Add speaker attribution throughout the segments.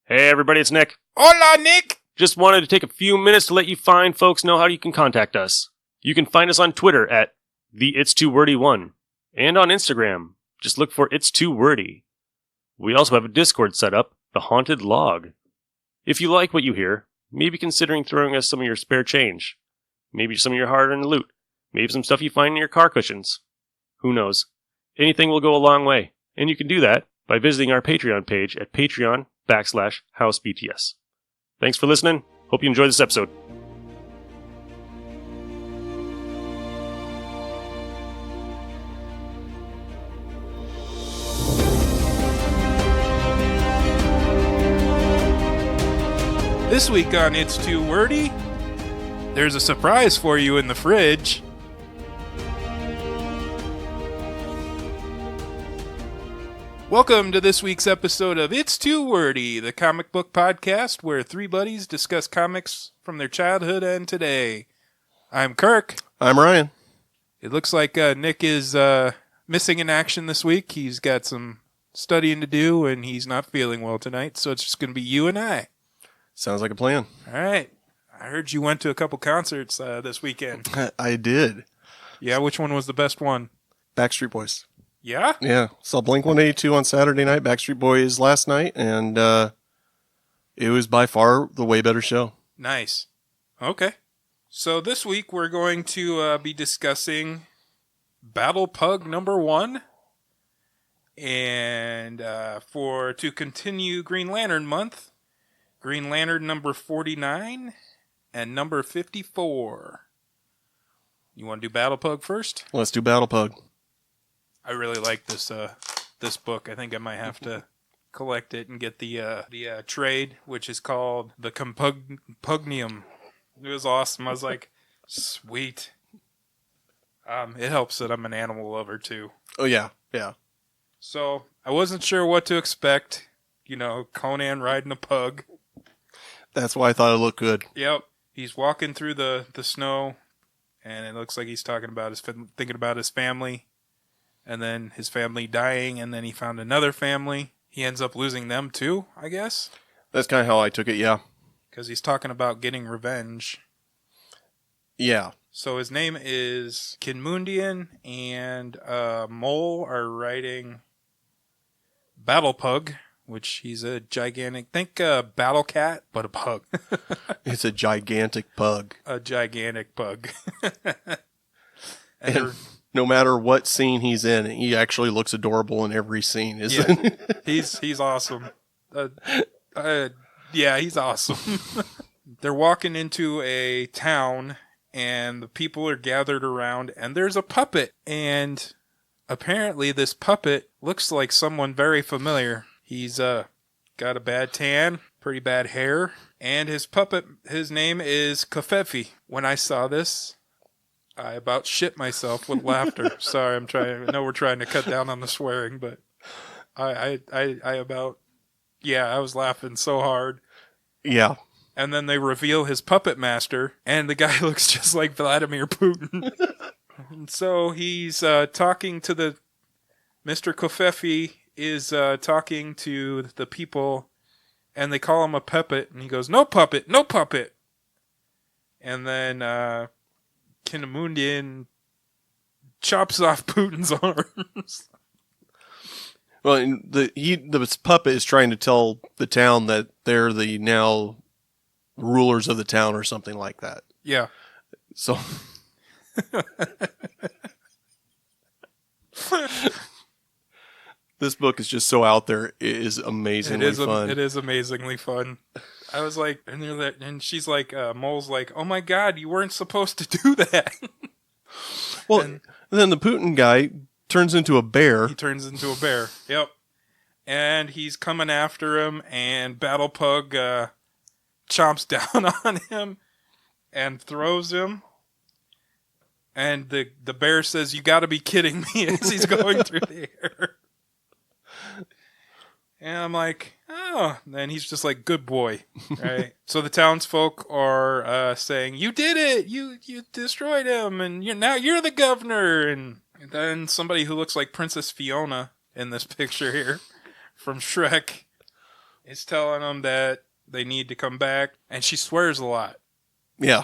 Speaker 1: Hey everybody, it's Nick.
Speaker 2: Hola, Nick!
Speaker 1: Just wanted to take a few minutes to let you fine folks know how you can contact us. You can find us on Twitter at the It's Too Wordy 1 and on Instagram. Just look for It's Too Wordy. We also have a Discord set up, The Haunted Log. If you like what you hear, maybe considering throwing us some of your spare change. Maybe some of your hard-earned loot. Maybe some stuff you find in your car cushions. Who knows? Anything will go a long way, and you can do that by visiting our Patreon page at patreon.com/HouseBTS. Thanks for listening. Hope you enjoy this episode.
Speaker 2: This week on It's Too Wordy, there's a surprise for you in the fridge. Welcome to this week's episode of It's Too Wordy, the comic book podcast where three buddies discuss comics from their childhood and today. I'm Kirk.
Speaker 3: I'm Ryan.
Speaker 2: It looks like Nick is missing in action this week. He's got some studying to do and he's not feeling well tonight, so it's just going to be you and I.
Speaker 3: Sounds like a plan.
Speaker 2: All right. I heard you went to a couple concerts this weekend.
Speaker 3: I did.
Speaker 2: Yeah, which one was the best one?
Speaker 3: Backstreet Boys.
Speaker 2: Yeah?
Speaker 3: Yeah. Saw Blink-182 on Saturday night, Backstreet Boys last night, and it was by far the way better show.
Speaker 2: Nice. Okay. So this week we're going to be discussing Battle Pug number 1. And to continue Green Lantern month, Green Lantern number 49 and number 54. You want to do Battle Pug first?
Speaker 3: Let's do Battle Pug.
Speaker 2: I really like this book. I think I might have to collect it and get the trade, which is called the Compugnium. It was awesome. I was like, sweet. It helps that I'm an animal lover too.
Speaker 3: Oh yeah, yeah.
Speaker 2: So I wasn't sure what to expect. You know, Conan riding a pug.
Speaker 3: That's why I thought it looked good.
Speaker 2: Yep. He's walking through the snow, and it looks like he's thinking about his family. And then his family dying, and then he found another family. He ends up losing them too, I guess.
Speaker 3: That's kind of how I took it, yeah.
Speaker 2: Because he's talking about getting revenge.
Speaker 3: Yeah.
Speaker 2: So his name is Kinmundian, and Mole are writing Battle Pug, which he's a gigantic, think Battle Cat, but a pug.
Speaker 3: It's a gigantic pug.
Speaker 2: A gigantic pug.
Speaker 3: and no matter what scene he's in, he actually looks adorable in every scene, isn't he?
Speaker 2: He's awesome. Yeah, he's awesome. They're walking into a town, and the people are gathered around, and there's a puppet. And apparently this puppet looks like someone very familiar. He's got a bad tan, pretty bad hair, and his name is Kofefi. When I saw this, I about shit myself with laughter. Sorry, I know we're trying to cut down on the swearing, but I was laughing so hard.
Speaker 3: Yeah.
Speaker 2: And then they reveal his puppet master, and the guy looks just like Vladimir Putin. And so he's talking to Mr. Kofefi is talking to the people, and they call him a puppet, and he goes, "No puppet, no puppet." And then Kinmundian chops off Putin's arms.
Speaker 3: Well, the puppet is trying to tell the town that they're the now rulers of the town or something like that.
Speaker 2: Yeah.
Speaker 3: So this book is just so out there. It is amazingly fun.
Speaker 2: It is amazingly fun. I was like, and she's like, Mole's like, "Oh my God, you weren't supposed to do that."
Speaker 3: Well, and then the Putin guy turns into a bear.
Speaker 2: He turns into a bear. Yep. And he's coming after him, and Battle Pug chomps down on him and throws him. And the bear says, "You got to be kidding me," as he's going through the air. And I'm like, oh. And he's just like, "Good boy." Right? So the townsfolk are saying, "You did it. You destroyed him. And now you're the governor." And then somebody who looks like Princess Fiona in this picture here from Shrek is telling them that they need to come back, and she swears a lot.
Speaker 3: Yeah.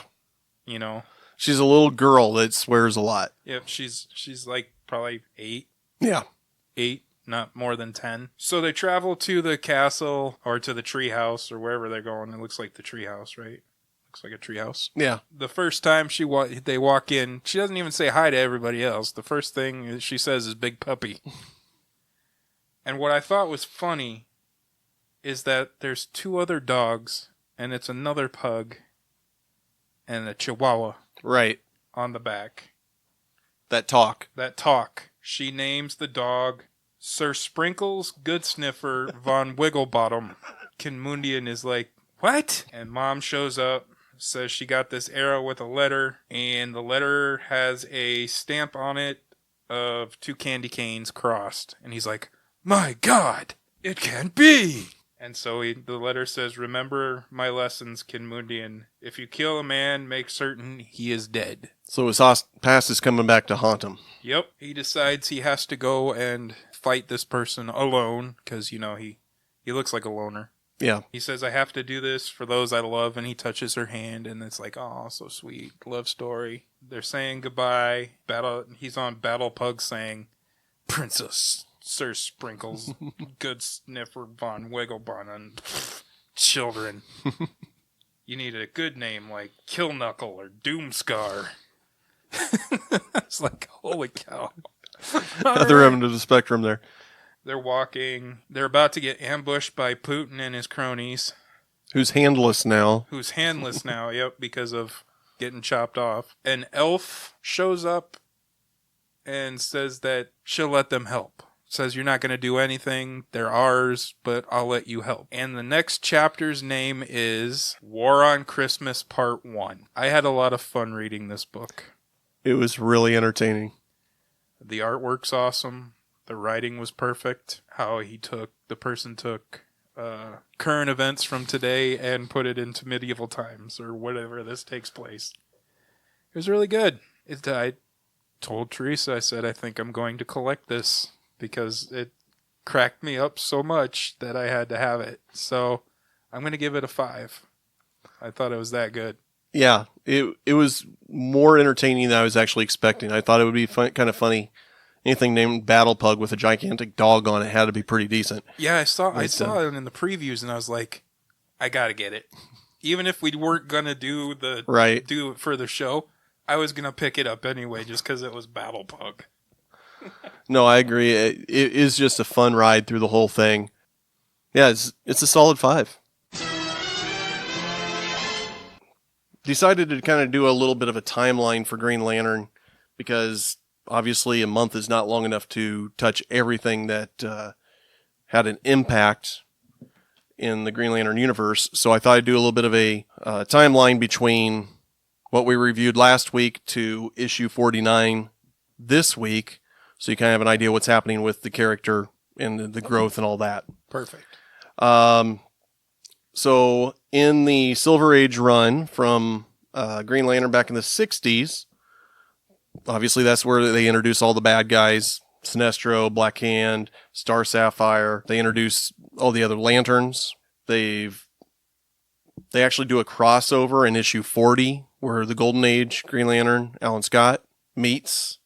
Speaker 2: You know?
Speaker 3: She's a little girl that swears a lot.
Speaker 2: Yep, she's like probably 8.
Speaker 3: Yeah.
Speaker 2: 8, not more than 10. So they travel to the castle, or to the treehouse, or wherever they're going. It looks like the treehouse, right? Looks like a treehouse.
Speaker 3: Yeah.
Speaker 2: The first time they walk in, she doesn't even say hi to everybody else. The first thing she says is "big puppy." And what I thought was funny is that there's 2 other dogs, and it's another pug and a chihuahua.
Speaker 3: Right.
Speaker 2: On the back.
Speaker 3: That talk.
Speaker 2: She names the dog Sir Sprinkles Good Sniffer Von Wigglebottom. Kinmundian is like, what? And Mom shows up, says she got this arrow with a letter, and the letter has a stamp on it of 2 candy canes crossed. And he's like, my God, it can't be. And so the letter says, remember my lessons, Kinmundian. If you kill a man, make certain he is dead.
Speaker 3: So his past is coming back to haunt him.
Speaker 2: Yep. He decides he has to go and fight this person alone, because, you know, he looks like a loner.
Speaker 3: Yeah.
Speaker 2: He says, I have to do this for those I love, and he touches her hand, and it's like, oh, so sweet. Love story. They're saying goodbye. He's on Battle Pug saying, Princess Sir Sprinkles, Good Sniffer Von Wigglebottom, children. You need a good name like Kill Knuckle or Doomscar. It's like, holy cow.
Speaker 3: Other end of the spectrum there.
Speaker 2: They're walking. They're about to get ambushed by Putin and his cronies.
Speaker 3: Who's handless now.
Speaker 2: Yep, because of getting chopped off. An elf shows up and says that she'll let them help. Says you're not going to do anything. They're ours, but I'll let you help. And the next chapter's name is War on Christmas Part 1. I had a lot of fun reading this book.
Speaker 3: It was really entertaining.
Speaker 2: The artwork's awesome. The writing was perfect. How the person took current events from today and put it into medieval times or whatever this takes place. It was really good. I told Teresa, I said, I think I'm going to collect this because it cracked me up so much that I had to have it. So I'm going to give it a 5. I thought it was that good.
Speaker 3: Yeah, it was more entertaining than I was actually expecting. I thought it would be kind of funny. Anything named Battle Pug with a gigantic dog on it had to be pretty decent.
Speaker 2: Yeah, I saw it in the previews, and I was like, I gotta get it. Even if we weren't gonna do it for the show, I was gonna pick it up anyway, just because it was Battle Pug.
Speaker 3: No, I agree. It is just a fun ride through the whole thing. Yeah, it's a solid 5. Decided to kind of do a little bit of a timeline for Green Lantern because obviously a month is not long enough to touch everything that had an impact in the Green Lantern universe. So I thought I'd do a little bit of a timeline between what we reviewed last week to issue 49 this week. So you kind of have an idea what's happening with the character and the growth and all that.
Speaker 2: Perfect.
Speaker 3: So in the Silver Age run from Green Lantern back in the 60s, obviously that's where they introduce all the bad guys, Sinestro, Black Hand, Star Sapphire. They introduce all the other Lanterns. They actually do a crossover in issue 40 where the Golden Age Green Lantern, Alan Scott, meets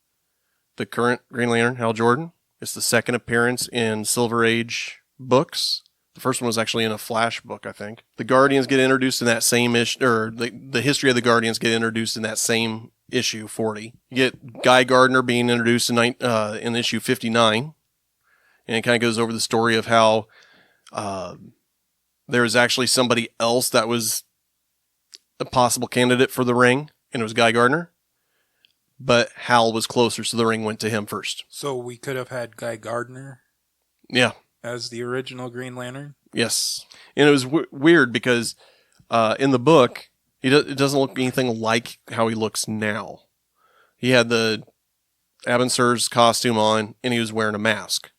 Speaker 3: the current Green Lantern, Hal Jordan. It's the second appearance in Silver Age books. The first one was actually in a Flash book, I think. The Guardians get introduced in that same issue, or the history of the Guardians get introduced in that same issue, 40. You get Guy Gardner being introduced in issue 59. And it kind of goes over the story of how there was actually somebody else that was a possible candidate for the ring, and it was Guy Gardner. But Hal was closer, so the ring went to him first.
Speaker 2: So we could have had Guy Gardner?
Speaker 3: Yeah.
Speaker 2: As the original Green Lantern?
Speaker 3: Yes. And it was weird because in the book, it doesn't look anything like how he looks now. He had the Abinsur's costume on, and he was wearing a mask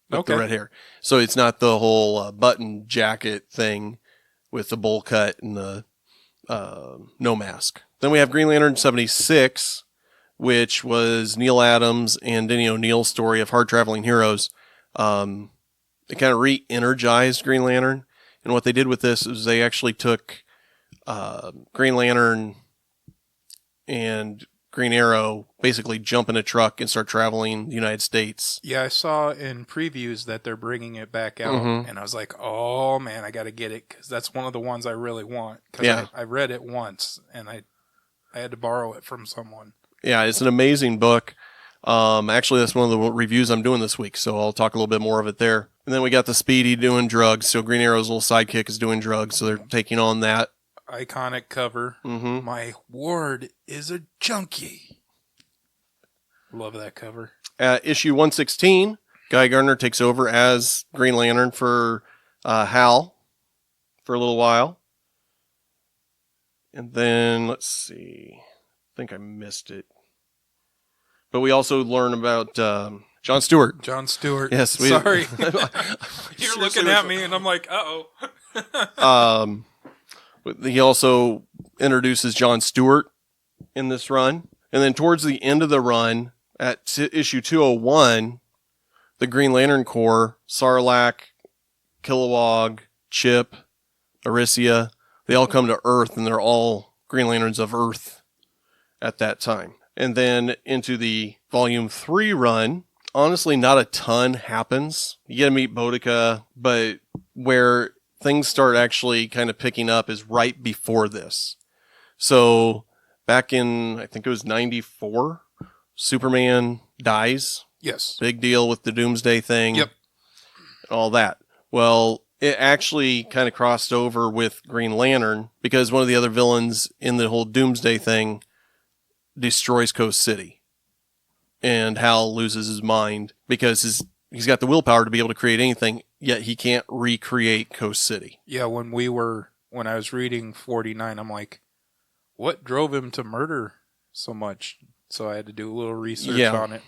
Speaker 3: with the red hair. So it's not the whole button jacket thing with the bowl cut and the no mask. Then we have Green Lantern 76, which was Neil Adams and Denny O'Neil's story of hard traveling heroes. it kind of re-energized Green Lantern. And what they did with this is they actually took Green Lantern and Green Arrow, basically jump in a truck and start traveling the United States.
Speaker 2: Yeah, I saw in previews that they're bringing it back out, and I was like, oh man, I got to get it, because that's one of the ones I really want. Because I read it once, and I had to borrow it from someone.
Speaker 3: Yeah, it's an amazing book. Actually, that's one of the reviews I'm doing this week, so I'll talk a little bit more of it there. And then we got the Speedy doing drugs, so Green Arrow's little sidekick is doing drugs, so they're taking on that.
Speaker 2: Iconic cover.
Speaker 3: Mm-hmm.
Speaker 2: My ward is a junkie. Love that cover.
Speaker 3: At issue 116, Guy Gardner takes over as Green Lantern for Hal for a little while. And then, let's see. I think I missed it. But we also learn about John Stewart.
Speaker 2: John Stewart.
Speaker 3: Yes.
Speaker 2: Sorry. You're looking at me, and I'm like, uh-oh.
Speaker 3: He also introduces John Stewart in this run. And then towards the end of the run, at issue 201, the Green Lantern Corps, Sarlacc, Kilowog, Chip, Aricia, they all come to Earth, and they're all Green Lanterns of Earth at that time. And then into the Volume 3 run, honestly, not a ton happens. You get to meet Boudica, but where things start actually kind of picking up is right before this. So back in, I think it was 94, Superman dies.
Speaker 2: Yes.
Speaker 3: Big deal with the Doomsday thing.
Speaker 2: Yep.
Speaker 3: All that. Well, it actually kind of crossed over with Green Lantern because one of the other villains in the whole Doomsday thing destroys Coast City. And Hal loses his mind because he's got the willpower to be able to create anything, yet he can't recreate Coast City.
Speaker 2: Yeah, when I was reading 49, I'm like, what drove him to murder so much? So I had to do a little research on it.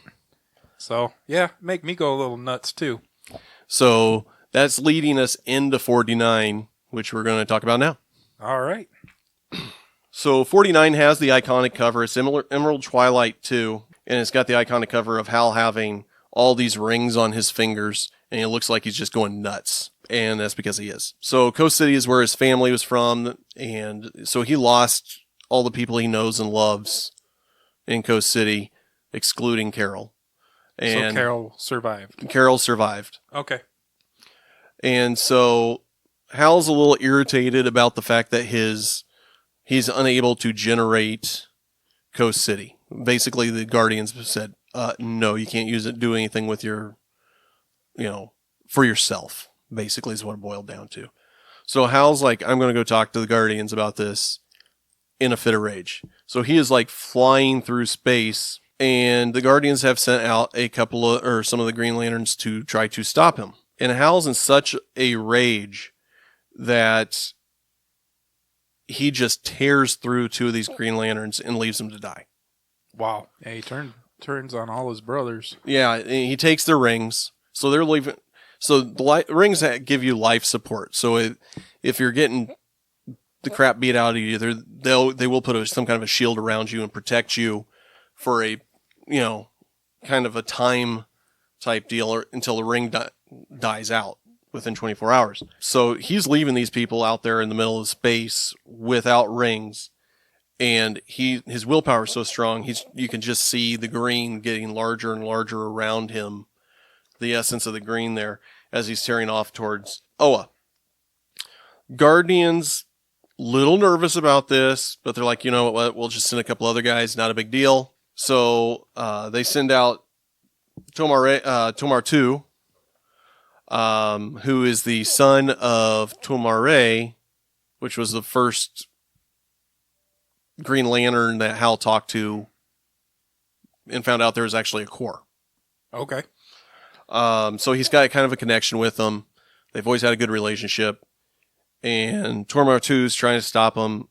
Speaker 2: So, yeah, make me go a little nuts too. So
Speaker 3: that's leading us into 49, which we're going to talk about now.
Speaker 2: All right.
Speaker 3: So 49 has the iconic cover. It's Emerald Twilight 2, and it's got the iconic cover of Hal having all these rings on his fingers, and it looks like he's just going nuts. And that's because he is. So Coast City is where his family was from, and so he lost all the people he knows and loves in Coast City, excluding Carol. And
Speaker 2: so Carol survived.
Speaker 3: Carol survived.
Speaker 2: Okay.
Speaker 3: And so Hal's a little irritated about the fact that he's unable to generate Coast City. Basically, the Guardians said, no, you can't use it, do anything with your, for yourself, basically is what it boiled down to. So Hal's like, I'm going to go talk to the Guardians about this in a fit of rage. So he is like flying through space, and the Guardians have sent out some of the Green Lanterns to try to stop him. And Hal's in such a rage that he just tears through two of these Green Lanterns and leaves them to die.
Speaker 2: Wow. Yeah, he turns on all his brothers.
Speaker 3: Yeah, he takes their rings. So they're leaving. So the rings give you life support. So if you're getting the crap beat out of you, they will put some kind of a shield around you and protect you for a, kind of a time type deal until the ring dies out within 24 hours. So he's leaving these people out there in the middle of space without rings. And his willpower is so strong, you can just see the green getting larger and larger around him, the essence of the green there, as he's tearing off towards Oa. Guardians, little nervous about this, but they're like, you know what, we'll just send a couple other guys, not a big deal. So they send out Tomar 2, who is the son of Tomare, which was the first Green Lantern that Hal talked to and found out there was actually a Corps.
Speaker 2: Okay.
Speaker 3: So he's got kind of a connection with them. They've always had a good relationship. And Tormar 2 is trying to stop him.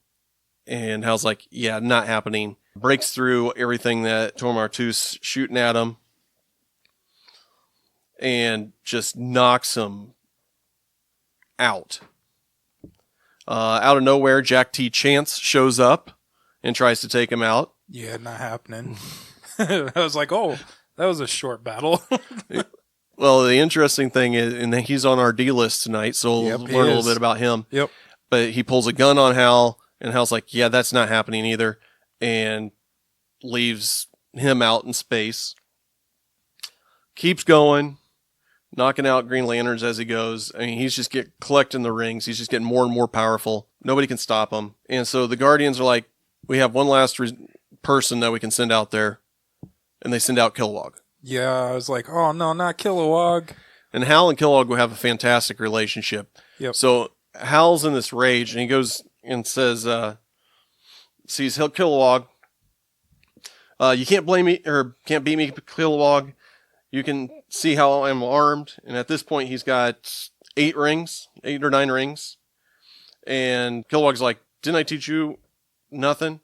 Speaker 3: And Hal's like, yeah, not happening. Breaks through everything that Tormar 2's shooting at him. And just knocks him out. Out of nowhere, Jack T. Chance shows up and tries to take him out.
Speaker 2: Yeah, not happening. I was like, oh, that was a short battle.
Speaker 3: Well, the interesting thing is, and he's on our D list tonight, so we'll
Speaker 2: Yep,
Speaker 3: learn a little bit about him.
Speaker 2: Yep.
Speaker 3: But he pulls a gun on Hal, and Hal's like, yeah, that's not happening either, and leaves him out in space. Keeps going, knocking out Green Lanterns as he goes. I mean, he's just collecting the rings. He's just getting more and more powerful. Nobody can stop him. And so the Guardians are like, we have one last person that we can send out there. And they send out Kilowog.
Speaker 2: Yeah, I was like, oh no, not Kilowog.
Speaker 3: And Hal and Kilowog will have a fantastic relationship.
Speaker 2: Yep.
Speaker 3: So Hal's in this rage, and he goes and says, sees Kilowog. You can't blame me, or can't beat me, Kilowog. You can see how I'm armed. And at this point, he's got 8 or 9 rings. And Kilowog's like, didn't I teach you nothing?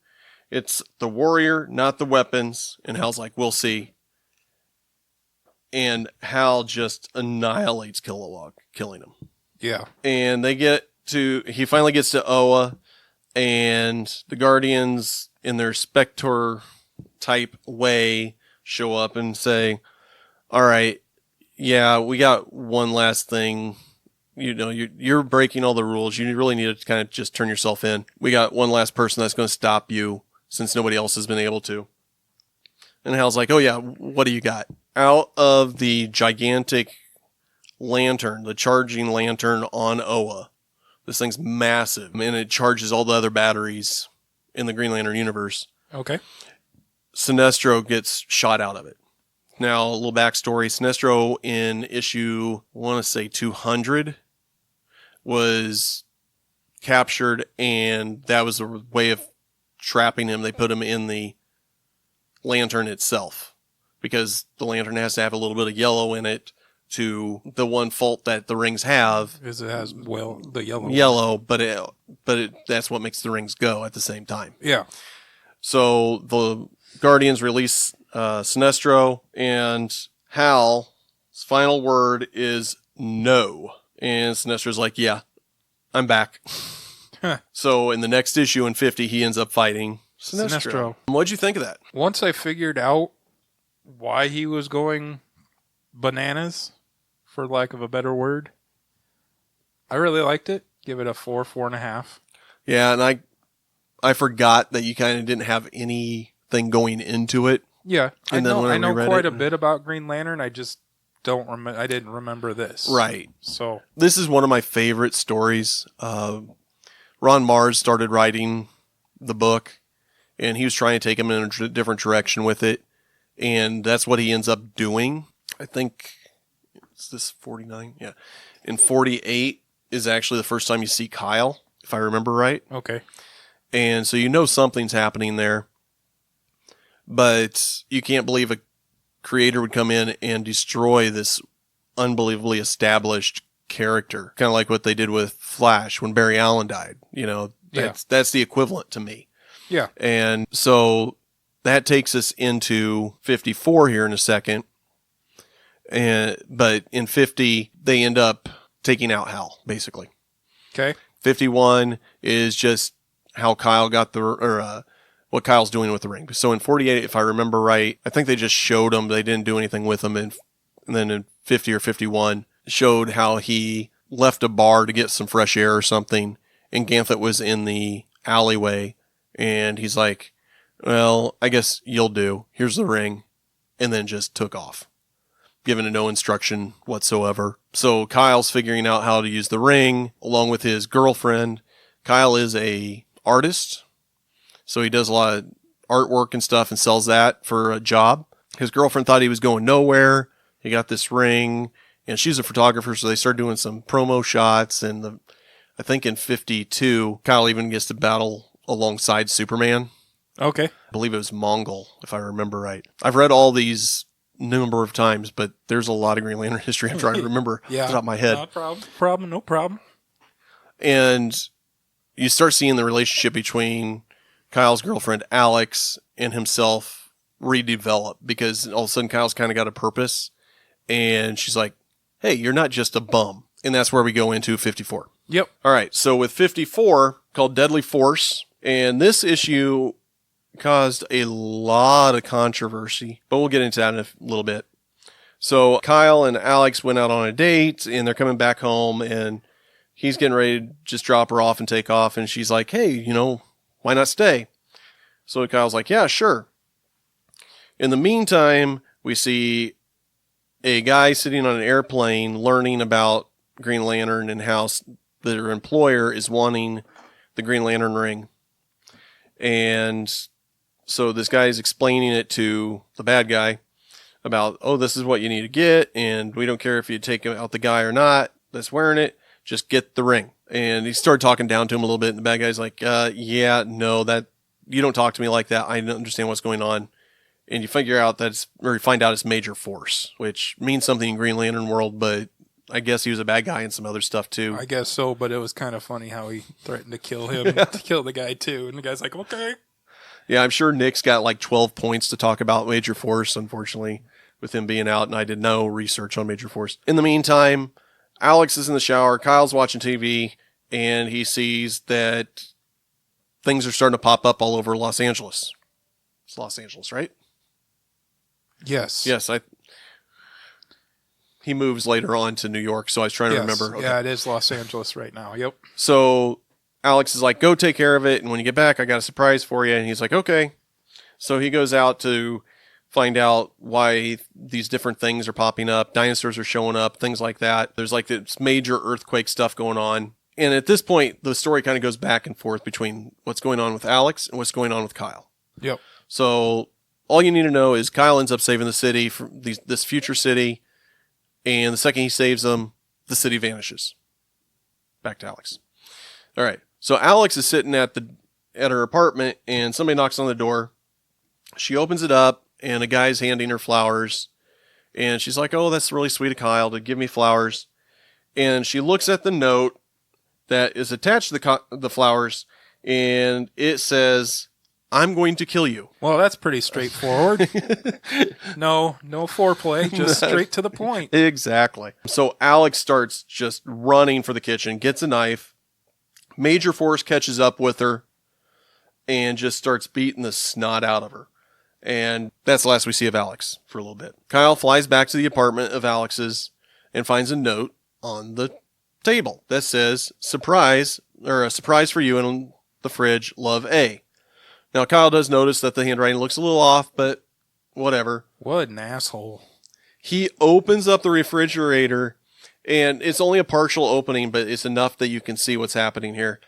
Speaker 3: It's the warrior, not the weapons. And Hal's like, we'll see. And Hal just annihilates Kilowog, killing him.
Speaker 2: Yeah.
Speaker 3: And he finally gets to Oa, and the Guardians, in their Spectre type way, show up and say, all right, yeah, we got one last thing. You know, you're breaking all the rules. You really need to kind of just turn yourself in. We got one last person that's going to stop you, since nobody else has been able to. And Hal's like, oh yeah, what do you got? Out of the gigantic lantern, the charging lantern on Oa. This thing's massive, and it charges all the other batteries in the Green Lantern universe.
Speaker 2: Okay.
Speaker 3: Sinestro gets shot out of it. Now, a little backstory. Sinestro in issue, I want to say 200, was captured, and that was a way of trapping him. They put him in the lantern itself, because the lantern has to have a little bit of yellow in it. To the one fault that the rings have
Speaker 2: is it has the yellow.
Speaker 3: Yellow, but that's what makes the rings go at the same time.
Speaker 2: Yeah.
Speaker 3: So the Guardians release Sinestro, and Hal's final word is no. And Sinestro's like, yeah, I'm back. So in the next issue in 50, he ends up fighting Sinestro. What'd you think of that?
Speaker 2: Once I figured out why he was going bananas, for lack of a better word, I really liked it. Give it a 4.5. Yeah,
Speaker 3: and I forgot that you kind of didn't have anything going into it.
Speaker 2: Yeah,
Speaker 3: and
Speaker 2: I know quite a bit about Green Lantern. I just don't remember. I didn't remember this.
Speaker 3: Right.
Speaker 2: So
Speaker 3: this is one of my favorite stories. Ron Mars started writing the book, and he was trying to take him in a different direction with it, and that's what he ends up doing. I think it's this 49. Yeah. In 48 is actually the first time you see Kyle, if I remember right.
Speaker 2: Okay.
Speaker 3: And so you know something's happening there. But you can't believe a creator would come in and destroy this unbelievably established character. Kind of like what they did with Flash when Barry Allen died. You know, that's the equivalent to me.
Speaker 2: Yeah.
Speaker 3: And so that takes us into 54 here in a second. But in 50, they end up taking out Hal, basically.
Speaker 2: Okay.
Speaker 3: 51 is just how Kyle got what Kyle's doing with the ring. So in 48, if I remember right, I think they just showed him. They didn't do anything with him. And then in 50 or 51, showed how he left a bar to get some fresh air or something. And Ganthet was in the alleyway. And he's like, well, I guess you'll do. Here's the ring. And then just took off, given no instruction whatsoever. So Kyle's figuring out how to use the ring along with his girlfriend. Kyle is a artist, so he does a lot of artwork and stuff and sells that for a job. His girlfriend thought he was going nowhere. He got this ring, and she's a photographer, so they started doing some promo shots. And I think in 52, Kyle even gets to battle alongside Superman.
Speaker 2: Okay.
Speaker 3: I believe it was Mongol, if I remember right. I've read all these number of times, but there's a lot of Green Lantern history I'm trying to remember off the top of my head.
Speaker 2: No problem.
Speaker 3: And you start seeing the relationship between Kyle's girlfriend, Alex, and himself redevelop, because all of a sudden Kyle's kind of got a purpose, and she's like, hey, you're not just a bum. And that's where we go into 54.
Speaker 2: Yep.
Speaker 3: All right, so with 54, called Deadly Force, and this issue caused a lot of controversy, but we'll get into that in a little bit. So Kyle and Alex went out on a date, and they're coming back home, and he's getting ready to just drop her off and take off, and she's like, hey, why not stay? So Kyle's like, yeah, sure. In the meantime, we see a guy sitting on an airplane learning about Green Lantern and how their employer is wanting the Green Lantern ring. And so this guy is explaining it to the bad guy about, oh, this is what you need to get, and we don't care if you take out the guy or not that's wearing it, just get the ring. And he started talking down to him a little bit, and the bad guy's like, yeah, no, that you don't talk to me like that. I don't understand what's going on. And you find out it's Major Force, which means something in Green Lantern world, but I guess he was a bad guy and some other stuff too.
Speaker 2: I guess so, but it was kind of funny how he threatened to kill him, to kill the guy too. And the guy's like, okay.
Speaker 3: Yeah, I'm sure Nick's got like 12 points to talk about Major Force, unfortunately, with him being out, and I did no research on Major Force. In the meantime, Alex is in the shower, Kyle's watching TV, and he sees that things are starting to pop up all over Los Angeles. It's Los Angeles, right?
Speaker 2: Yes.
Speaker 3: Yes, he moves later on to New York, so I was trying to remember.
Speaker 2: Okay. Yeah, it is Los Angeles right now. Yep.
Speaker 3: So Alex is like, go take care of it, and when you get back, I got a surprise for you. And he's like, okay. So he goes out to find out why these different things are popping up. Dinosaurs are showing up, things like that. There's like this major earthquake stuff going on. And at this point, the story kind of goes back and forth between what's going on with Alex and what's going on with Kyle.
Speaker 2: Yep.
Speaker 3: So all you need to know is Kyle ends up saving the city from this future city. And the second he saves them, the city vanishes. Back to Alex. All right. So Alex is sitting at her apartment, and somebody knocks on the door. She opens it up, and a guy's handing her flowers. And she's like, oh, that's really sweet of Kyle to give me flowers. And she looks at the note that is attached to the flowers, and it says, I'm going to kill you.
Speaker 2: Well, that's pretty straightforward. No foreplay, just straight to the point.
Speaker 3: Exactly. So Alex starts just running for the kitchen, gets a knife. Major Force catches up with her and just starts beating the snot out of her. And that's the last we see of Alex for a little bit. Kyle flies back to the apartment of Alex's and finds a note on the table that says, surprise, or a surprise for you in the fridge, love A. Now, Kyle does notice that the handwriting looks a little off, but whatever.
Speaker 2: What an asshole.
Speaker 3: He opens up the refrigerator, and it's only a partial opening, but it's enough that you can see what's happening here.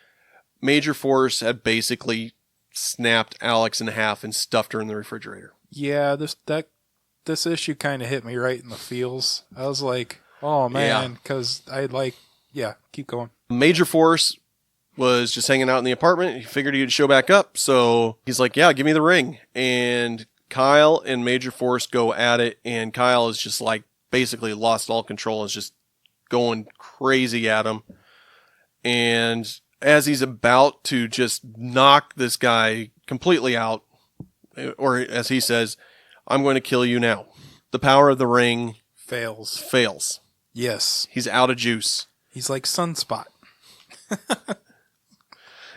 Speaker 3: Major Force had basically snapped Alex in half and stuffed her in the refrigerator.
Speaker 2: Yeah, this issue kind of hit me right in the feels. I was like, oh, man, because keep going.
Speaker 3: Major Force was just hanging out in the apartment. He figured he'd show back up. So he's like, yeah, give me the ring. And Kyle and Major Force go at it. And Kyle is just like basically lost all control. Is just going crazy at him. And as he's about to just knock this guy completely out, or as he says, I'm going to kill you now. The power of the ring fails.
Speaker 2: Yes.
Speaker 3: He's out of juice.
Speaker 2: He's like Sunspot.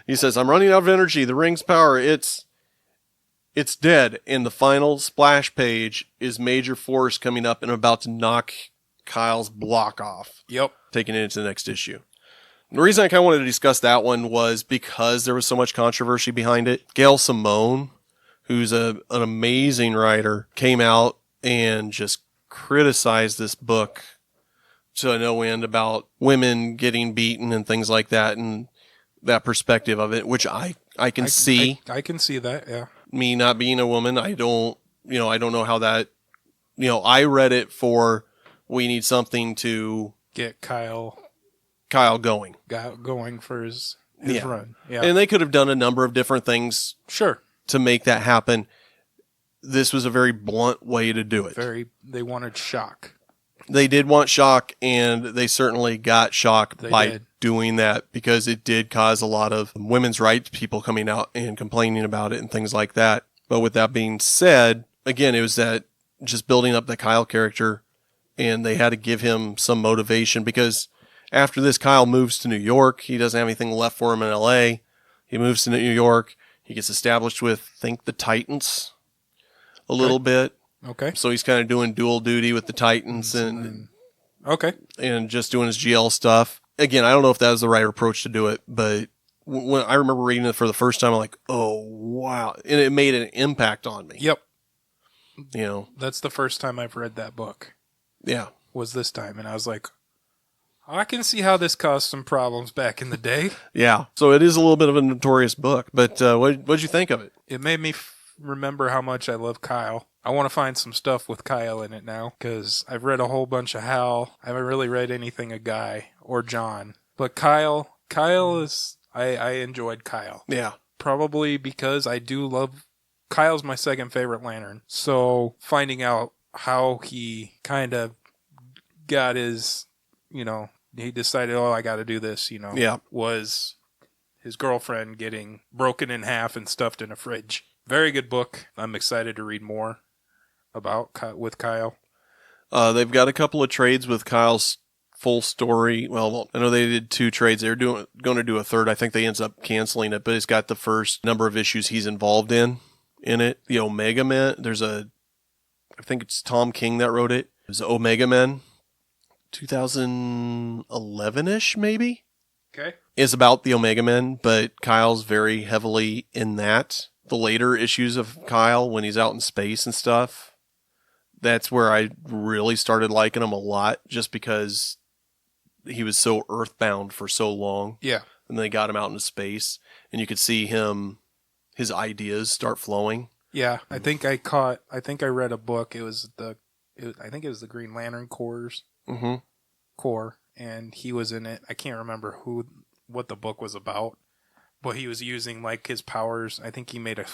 Speaker 3: He says, I'm running out of energy. The ring's power, it's dead. And the final splash page is Major Force coming up and about to knock Kyle's block off.
Speaker 2: Yep.
Speaker 3: Taking it into the next issue. The reason I kind of wanted to discuss that one was because there was so much controversy behind it. Gail Simone, who's an amazing writer, came out and just criticized this book to no end about women getting beaten and things like that, and that perspective of it, which I can see.
Speaker 2: I can see that, yeah.
Speaker 3: Me not being a woman, I don't know how that, I read it for, we need something to
Speaker 2: get Kyle
Speaker 3: going
Speaker 2: for his
Speaker 3: yeah.
Speaker 2: run. Yeah.
Speaker 3: And they could have done a number of different things
Speaker 2: sure
Speaker 3: to make that happen. This was a very blunt way to do it. They
Speaker 2: wanted shock.
Speaker 3: They did want shock, and they certainly got shock by doing that, because it did cause a lot of women's rights people coming out and complaining about it and things like that. But with that being said, again, it was that just building up the Kyle character, and they had to give him some motivation, because after this, Kyle moves to New York. He doesn't have anything left for him in LA. He moves to New York. He gets established with, I think, the Titans a little bit.
Speaker 2: Okay.
Speaker 3: So he's kind of doing dual duty with the Titans and
Speaker 2: Okay.
Speaker 3: just doing his GL stuff. Again, I don't know if that was the right approach to do it, but when I remember reading it for the first time, I'm like, oh, wow. And it made an impact on me.
Speaker 2: Yep.
Speaker 3: You know?
Speaker 2: That's the first time I've read that book.
Speaker 3: Yeah.
Speaker 2: Was this time. And I was like, I can see how this caused some problems back in the day.
Speaker 3: Yeah. So it is a little bit of a notorious book, but what'd you think of it?
Speaker 2: It made me remember how much I love Kyle. I want to find some stuff with Kyle in it now, because I've read a whole bunch of Hal. I haven't really read anything of Guy or John. But Kyle is... I enjoyed Kyle.
Speaker 3: Yeah.
Speaker 2: Probably because I do love... Kyle's my second favorite Lantern. So finding out how he kind of got his... he decided, I got to do this,
Speaker 3: Yeah.
Speaker 2: was his girlfriend getting broken in half and stuffed in a fridge. Very good book. I'm excited to read more with Kyle.
Speaker 3: They've got a couple of trades with Kyle's full story. Well, I know they did 2 trades. They're going to do a third. I think they ends up canceling it, but it's got the first number of issues he's involved in it. The Omega Men. I think it's Tom King that wrote it. It was Omega Men. 2011-ish, maybe?
Speaker 2: Okay.
Speaker 3: It's about the Omega Men, but Kyle's very heavily in that. The later issues of Kyle, when he's out in space and stuff, that's where I really started liking him a lot, just because he was so earthbound for so long.
Speaker 2: Yeah.
Speaker 3: And they got him out into space, and you could see his ideas start flowing.
Speaker 2: Yeah, I think I read a book. I think it was the Green Lantern Corps.
Speaker 3: Mm-hmm.
Speaker 2: Corps, and he was in it. I can't remember what the book was about, but he was using like his powers. I think he made a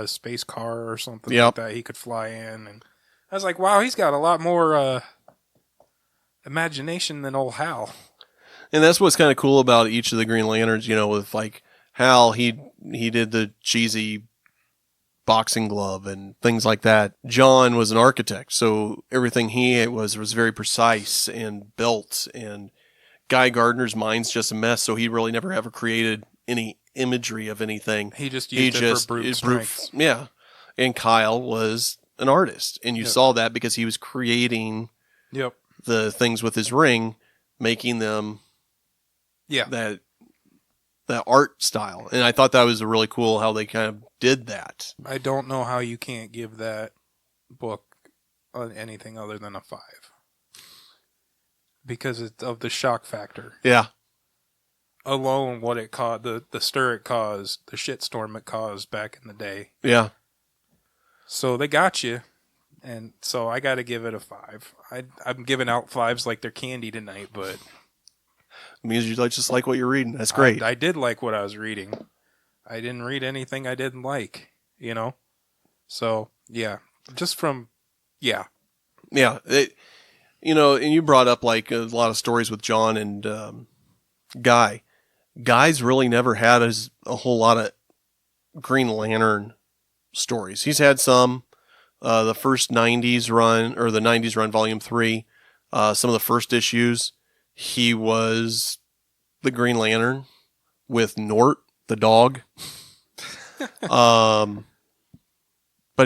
Speaker 2: space car or something like that he could fly in, and I was like, wow, he's got a lot more imagination than old Hal.
Speaker 3: And that's what's kind of cool about each of the Green Lanterns. With like Hal, he did the cheesy boxing glove and things like that. John was an architect, so everything he was very precise and built. And Guy Gardner's mind's just a mess, so he really never ever created any imagery of anything.
Speaker 2: He just used it for brute strength.
Speaker 3: Yeah. And Kyle was an artist, and you saw that because he was creating the things with his ring, making them that art style. And I thought that was really cool how they kind of did that.
Speaker 2: I don't know how you can't give that book anything other than a 5. Because of the shock factor.
Speaker 3: Yeah.
Speaker 2: Alone, what it caused, the stir it caused, the shitstorm it caused back in the day.
Speaker 3: Yeah.
Speaker 2: So they got you. And so I got to give it a 5. I'm giving out 5s like they're candy tonight, but...
Speaker 3: It means you just like what you're reading. That's great.
Speaker 2: I did like what I was reading. I didn't read anything I didn't like, So, yeah. Just from, yeah.
Speaker 3: Yeah. And you brought up like a lot of stories with John and Guy. Guy's really never had a whole lot of Green Lantern stories. He's had some. The first 90s run, or the 90s run, Volume 3, some of the first issues, he was the Green Lantern with Nort, the dog. But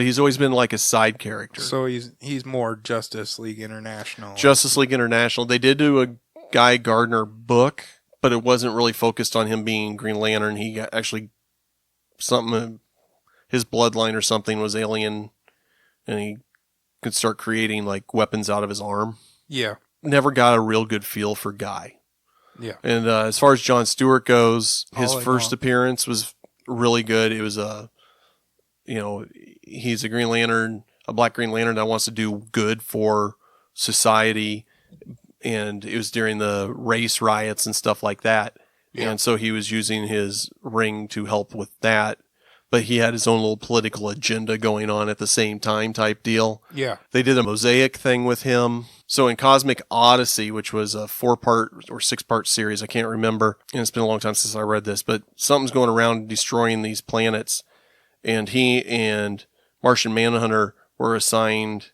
Speaker 3: he's always been like a side character.
Speaker 2: So he's more Justice League International.
Speaker 3: Justice League International. They did do a Guy Gardner book, but it wasn't really focused on him being Green Lantern. He got actually his bloodline or something was alien, and he could start creating like weapons out of his arm.
Speaker 2: Yeah.
Speaker 3: Never got a real good feel for Guy.
Speaker 2: Yeah.
Speaker 3: And as far as John Stewart goes, his first appearance was really good. It was he's a Green Lantern, a black Green Lantern that wants to do good for society. And it was during the race riots and stuff like that. Yeah. And so he was using his ring to help with that. But he had his own little political agenda going on at the same time type deal.
Speaker 2: Yeah.
Speaker 3: They did a mosaic thing with him. So in Cosmic Odyssey, which was a 4-part or 6-part series, I can't remember, and it's been a long time since I read this, but something's going around destroying these planets. And he and Martian Manhunter were assigned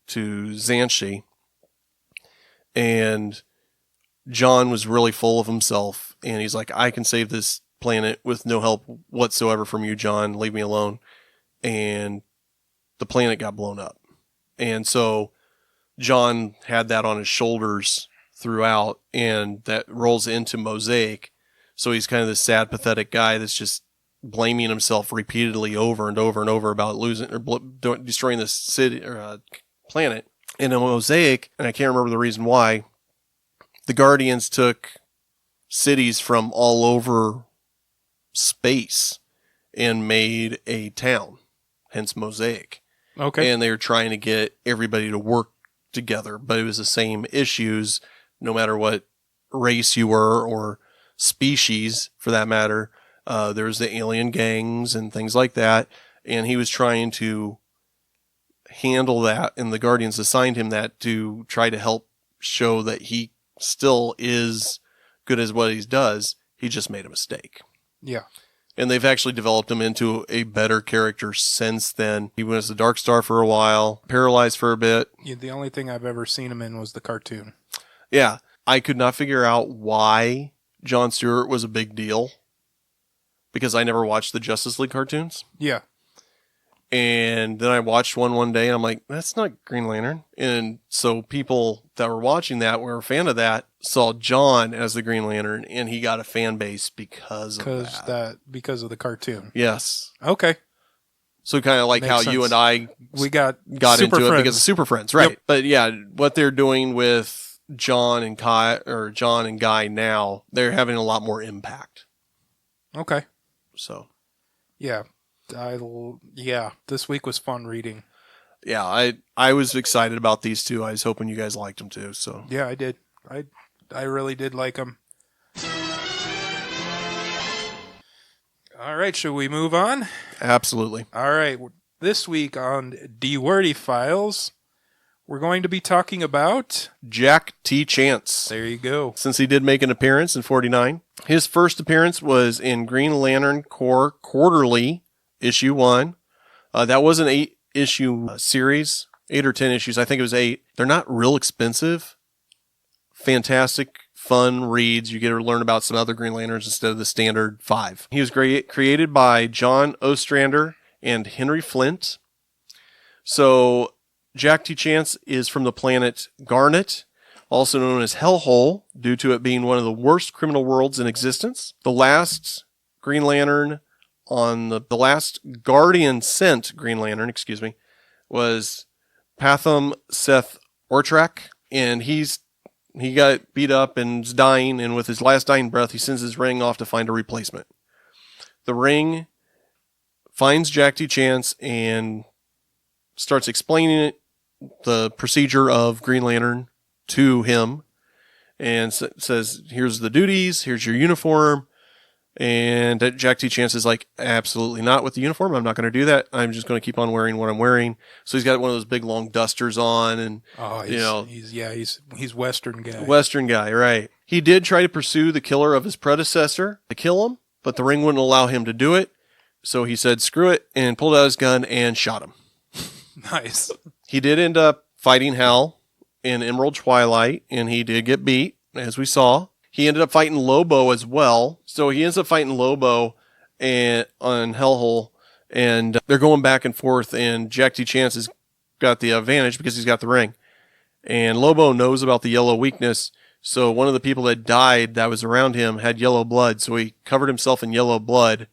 Speaker 3: to Xanshi. And John was really full of himself. And he's like, I can save this planet with no help whatsoever from you, John. Leave me alone. And the planet got blown up. And so John had that on his shoulders throughout, and that rolls into Mosaic. So he's kind of this sad, pathetic guy that's just blaming himself repeatedly over and over and over about losing or destroying this city or planet. And in Mosaic, and I can't remember the reason why, the Guardians took cities from all over space and made a town, hence Mosaic.
Speaker 2: Okay.
Speaker 3: And they were trying to get everybody to work together, but it was the same issues no matter what race you were or species for that matter. There was the alien gangs and things like that, and he was trying to handle that, and the Guardians assigned him that to try to help show that he still is good as what he does. He just made a mistake.
Speaker 2: Yeah.
Speaker 3: And they've actually developed him into a better character since then. He was the Dark Star for a while, paralyzed for a bit.
Speaker 2: Yeah, the only thing I've ever seen him in was the cartoon.
Speaker 3: Yeah. I could not figure out why Jon Stewart was a big deal because I never watched the Justice League cartoons.
Speaker 2: Yeah.
Speaker 3: And then I watched one day and I'm like, that's not Green Lantern. And so people that were watching that were a fan of that, saw John as the Green Lantern, and he got a fan base because of that.
Speaker 2: Because of the cartoon.
Speaker 3: Yes.
Speaker 2: Okay.
Speaker 3: So kind of like
Speaker 2: Makes
Speaker 3: how
Speaker 2: sense.
Speaker 3: you and I
Speaker 2: got
Speaker 3: into
Speaker 2: Friends.
Speaker 3: it because of Super Friends, right?
Speaker 2: Yep.
Speaker 3: But yeah, what they're doing with John and Guy now, they're having a lot more impact.
Speaker 2: Okay.
Speaker 3: So
Speaker 2: Yeah. This week was fun reading.
Speaker 3: yeah, I was excited about these two. I was hoping you guys liked them too. So
Speaker 2: Yeah, I did. I really did like them. All right, should we move on?
Speaker 3: absolutely.
Speaker 2: All right, this week on D Wordy Files, we're going to be talking about...
Speaker 3: Jack T. Chance.
Speaker 2: There you go.
Speaker 3: Since he did make an appearance in 49. His first appearance was in Green Lantern Corps Quarterly, issue 1. That was an 8-issue series, 8 or 10 issues. I think it was 8. They're not real expensive. Fantastic, fun reads. You get to learn about some other Green Lanterns instead of the standard 5. He was created by John Ostrander and Henry Flint. So Jack T. Chance is from the planet Garnet, also known as Hellhole, due to it being one of the worst criminal worlds in existence. The last Green Lantern on the last Guardian sent Green Lantern, was Patham Seth Ortrak, and he got beat up and is dying, and with his last dying breath, he sends his ring off to find a replacement. The ring finds Jack T. Chance and starts explaining it, the procedure of Green Lantern to him, and says, here's the duties, here's your uniform. And Jack T. Chance is like, absolutely not with the uniform. I'm not going to do that. I'm just going to keep on wearing what I'm wearing. So he's got one of those big long dusters on, and
Speaker 2: he's Western guy.
Speaker 3: Western guy, right? He did try to pursue the killer of his predecessor to kill him, but the ring wouldn't allow him to do it. So he said, screw it, and pulled out his gun and shot him.
Speaker 2: Nice.
Speaker 3: He did end up fighting Hal in Emerald Twilight, and he did get beat, as we saw. He ended up fighting Lobo as well. So he ends up fighting Lobo on Hellhole, and they're going back and forth, and Jack T. Chance has got the advantage because he's got the ring. And Lobo knows about the yellow weakness, so one of the people that died that was around him had yellow blood, so he covered himself in yellow blood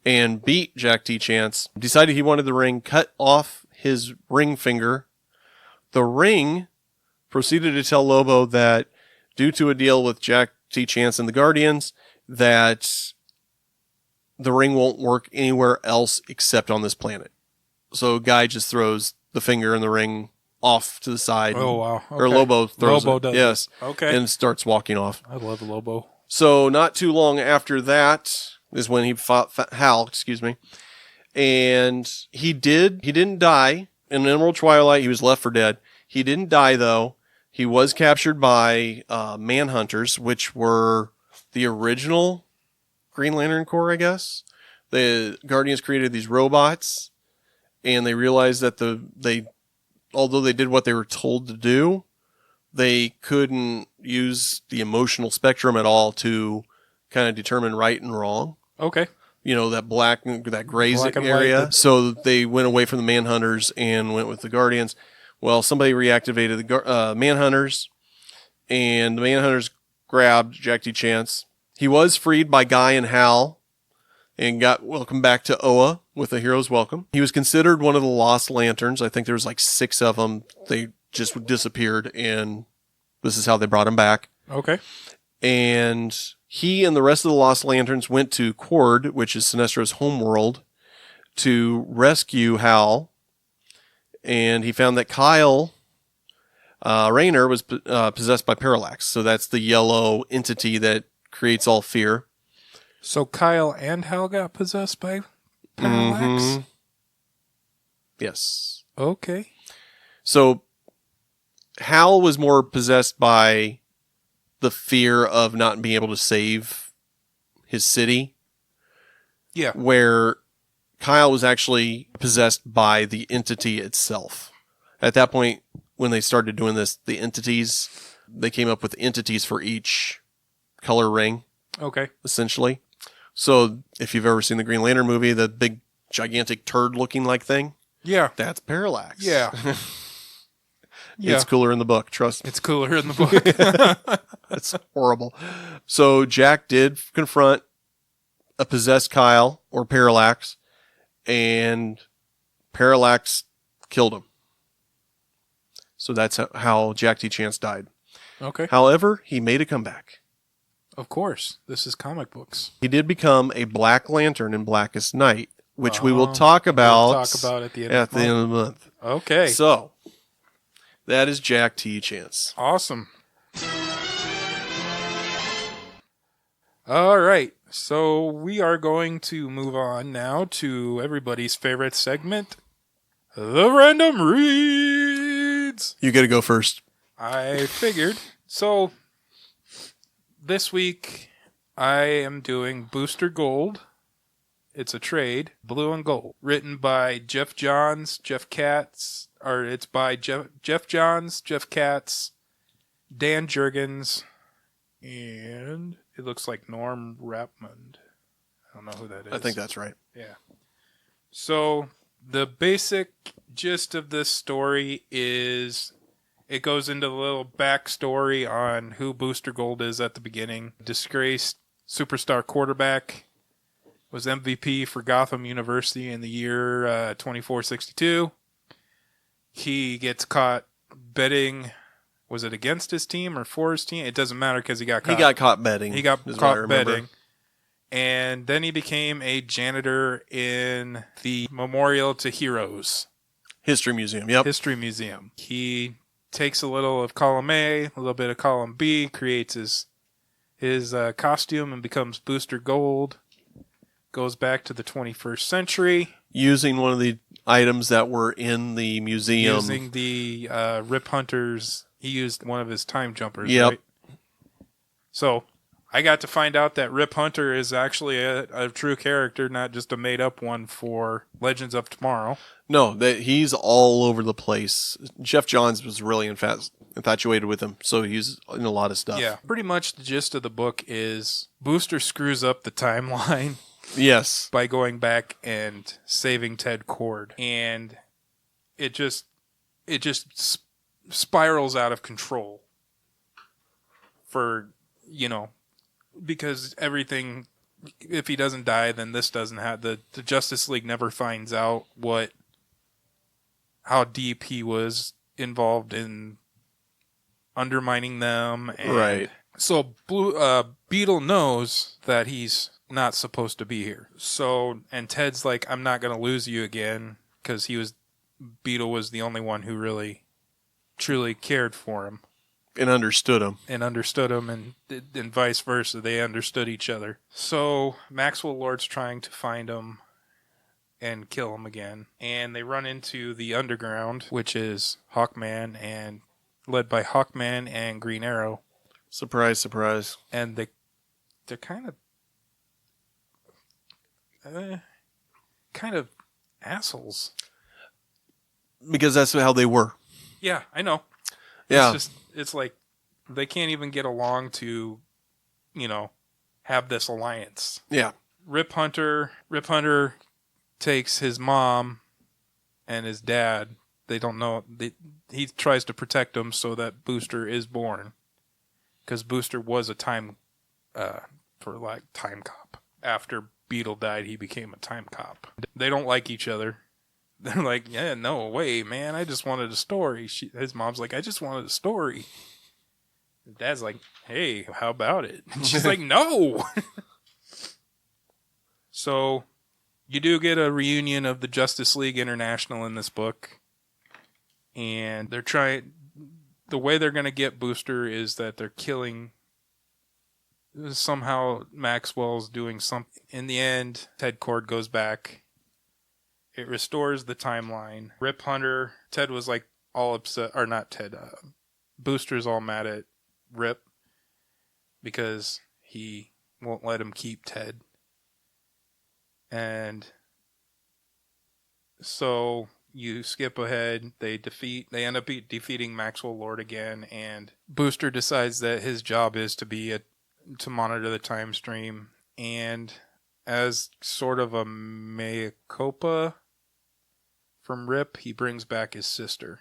Speaker 3: and beat Jack T. Chance. Decided he wanted the ring, cut off his ring finger. The ring proceeded to tell Lobo that due to a deal with Jack T. Chance and the Guardians, that the ring won't work anywhere else except on this planet. So Guy just throws the finger in the ring off to the side.
Speaker 2: Oh, wow. Okay.
Speaker 3: Or Lobo throws
Speaker 2: Lobo
Speaker 3: it.
Speaker 2: does
Speaker 3: yes.
Speaker 2: it. Okay.
Speaker 3: And starts walking off.
Speaker 2: I love Lobo.
Speaker 3: So not too long after that is when he fought Hal, and he didn't die. In Emerald Twilight, he was left for dead. He didn't die, though. He was captured by Manhunters, which were the original Green Lantern Corps, I guess. The Guardians created these robots, and they realized that although they did what they were told to do, they couldn't use the emotional spectrum at all to kind of determine right and wrong.
Speaker 2: Okay.
Speaker 3: that black, that gray
Speaker 2: Black and
Speaker 3: area.
Speaker 2: white.
Speaker 3: So they went away from the Manhunters and went with the Guardians. Well, somebody reactivated the Manhunters, and the Manhunters grabbed Jack T. Chance. He was freed by Guy and Hal and got welcomed back to Oa with a hero's welcome. He was considered one of the Lost Lanterns. I think there was like 6 of them. They just disappeared, and this is how they brought him back.
Speaker 2: Okay.
Speaker 3: And he and the rest of the Lost Lanterns went to Cord, which is Sinestro's homeworld, to rescue Hal. And he found that Kyle Rayner was possessed by Parallax. So that's the yellow entity that creates all fear.
Speaker 2: So Kyle and Hal got possessed by Parallax?
Speaker 3: Mm-hmm. Yes.
Speaker 2: Okay.
Speaker 3: So Hal was more possessed by the fear of not being able to save his city.
Speaker 2: Yeah.
Speaker 3: Where Kyle was actually possessed by the entity itself. At that point, when they started doing this, the entities, they came up with entities for each color ring,
Speaker 2: Okay.
Speaker 3: essentially. So if you've ever seen the Green Lantern movie, the big, gigantic turd-looking like thing,
Speaker 2: Yeah.
Speaker 3: that's Parallax.
Speaker 2: Yeah. Yeah.
Speaker 3: It's cooler in the book, trust me.
Speaker 2: It's cooler in the book.
Speaker 3: It's horrible. So Jack did confront a possessed Kyle, or Parallax, and Parallax killed him. So that's how Jack T. Chance died.
Speaker 2: Okay.
Speaker 3: However, he made a comeback.
Speaker 2: Of course. This is comic books.
Speaker 3: He did become a Black Lantern in Blackest Night, which we will talk about,
Speaker 2: We'll talk about at the end of the
Speaker 3: end
Speaker 2: month.
Speaker 3: of the month.
Speaker 2: Okay.
Speaker 3: So, that is Jack T. Chance.
Speaker 2: Awesome. All right. So we are going to move on now to everybody's favorite segment, the Random Reads.
Speaker 3: You got to go first.
Speaker 2: I figured. So this week I am doing Booster Gold. It's a trade, blue and gold, written by Jeff Johns, Jeff Katz, or it's by Jeff Johns, Jeff Katz, Dan Jurgens, and it looks like Norm Rapmund. I don't know who that is.
Speaker 3: I think that's right.
Speaker 2: Yeah. So the basic gist of this story is it goes into a little backstory on who Booster Gold is at the beginning. Disgraced superstar quarterback, was MVP for Gotham University in the year 2462. He gets caught betting. Was it against his team or for his team? It doesn't matter because he got caught.
Speaker 3: He got caught betting.
Speaker 2: He got
Speaker 3: is what I
Speaker 2: caught
Speaker 3: remember.
Speaker 2: betting. And then he became a janitor in the Memorial to Heroes
Speaker 3: History Museum, yep.
Speaker 2: History Museum. He takes a little of column A, a little bit of column B, creates his costume and becomes Booster Gold. Goes back to the 21st century.
Speaker 3: Using one of the items that were in the museum.
Speaker 2: Using the Rip Hunters. He used one of his time jumpers,
Speaker 3: Yep.
Speaker 2: right? So I got to find out that Rip Hunter is actually a true character, not just a made-up one for Legends of Tomorrow.
Speaker 3: No, that he's all over the place. Jeff Johns was really infatuated with him, so he's in a lot of stuff.
Speaker 2: Yeah. Pretty much the gist of the book is Booster screws up the timeline
Speaker 3: Yes.
Speaker 2: by going back and saving Ted Cord. And it just spirals out of control for, because everything, if he doesn't die, then this doesn't have, the Justice League never finds out how deep he was involved in undermining them. And
Speaker 3: Right.
Speaker 2: So Beetle knows that he's not supposed to be here. So, and Ted's like, I'm not going to lose you again, because Beetle was the only one who really truly cared for him
Speaker 3: And understood him.
Speaker 2: and vice versa. They understood each other. So Maxwell Lord's trying to find him and kill him again. And they run into the Underground, which is Hawkman, and led by Hawkman and Green Arrow.
Speaker 3: Surprise, surprise.
Speaker 2: And they're kind of assholes.
Speaker 3: Because that's how they were.
Speaker 2: Yeah, I know.
Speaker 3: Yeah.
Speaker 2: It's like they can't even get along to, have this alliance.
Speaker 3: Yeah.
Speaker 2: Rip Hunter takes his mom and his dad. They don't know. He tries to protect them so that Booster is born. Because Booster was a time cop. After Beetle died, he became a time cop. They don't like each other. They're like, yeah, no way, man. I just wanted a story. His mom's like, I just wanted a story. His dad's like, hey, how about it? And she's like, no. So you do get a reunion of the Justice League International in this book. And they're trying... The way they're going to get Booster is that they're killing... Somehow Maxwell's doing something. In the end, Ted Kord goes back. It restores the timeline. Rip Hunter, Ted was like all upset, or not Ted, Booster's all mad at Rip because he won't let him keep Ted. And so you skip ahead, they end up defeating Maxwell Lord again, and Booster decides that his job is to monitor the time stream, and as sort of a mea culpa from Rip, he brings back his sister.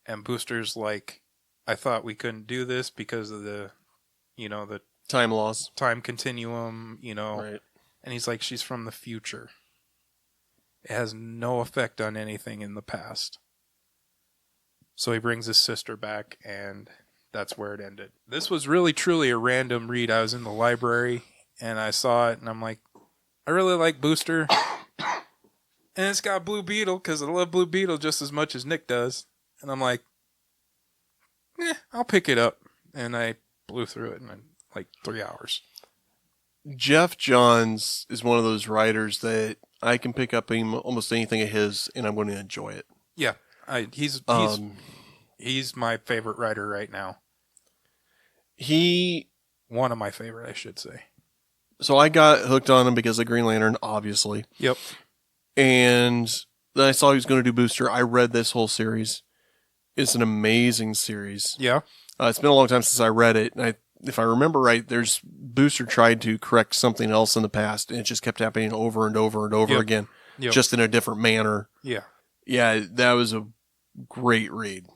Speaker 2: And Booster's like, I thought we couldn't do this because of the
Speaker 3: time laws,
Speaker 2: time continuum,
Speaker 3: Right.
Speaker 2: And he's like, she's from the future. It has no effect on anything in the past. So he brings his sister back, and that's where it ended. This was really, truly a random read. I was in the library, and I saw it, and I'm like, I really like Booster. And it's got Blue Beetle, because I love Blue Beetle just as much as Nick does. And I'm like, I'll pick it up. And I blew through it in like 3 hours.
Speaker 3: Jeff Johns is one of those writers that I can pick up almost anything of his, and I'm going to enjoy it.
Speaker 2: Yeah, he's my favorite writer right now. One of my favorite, I should say.
Speaker 3: So I got hooked on him because of Green Lantern, obviously.
Speaker 2: Yep.
Speaker 3: And then I saw he was going to do Booster. I read this whole series. It's an amazing series.
Speaker 2: Yeah.
Speaker 3: It's been a long time since I read it. And if I remember right, Booster tried to correct something else in the past, and it just kept happening over and over and over again, just in a different manner.
Speaker 2: Yeah.
Speaker 3: Yeah, that was a great read.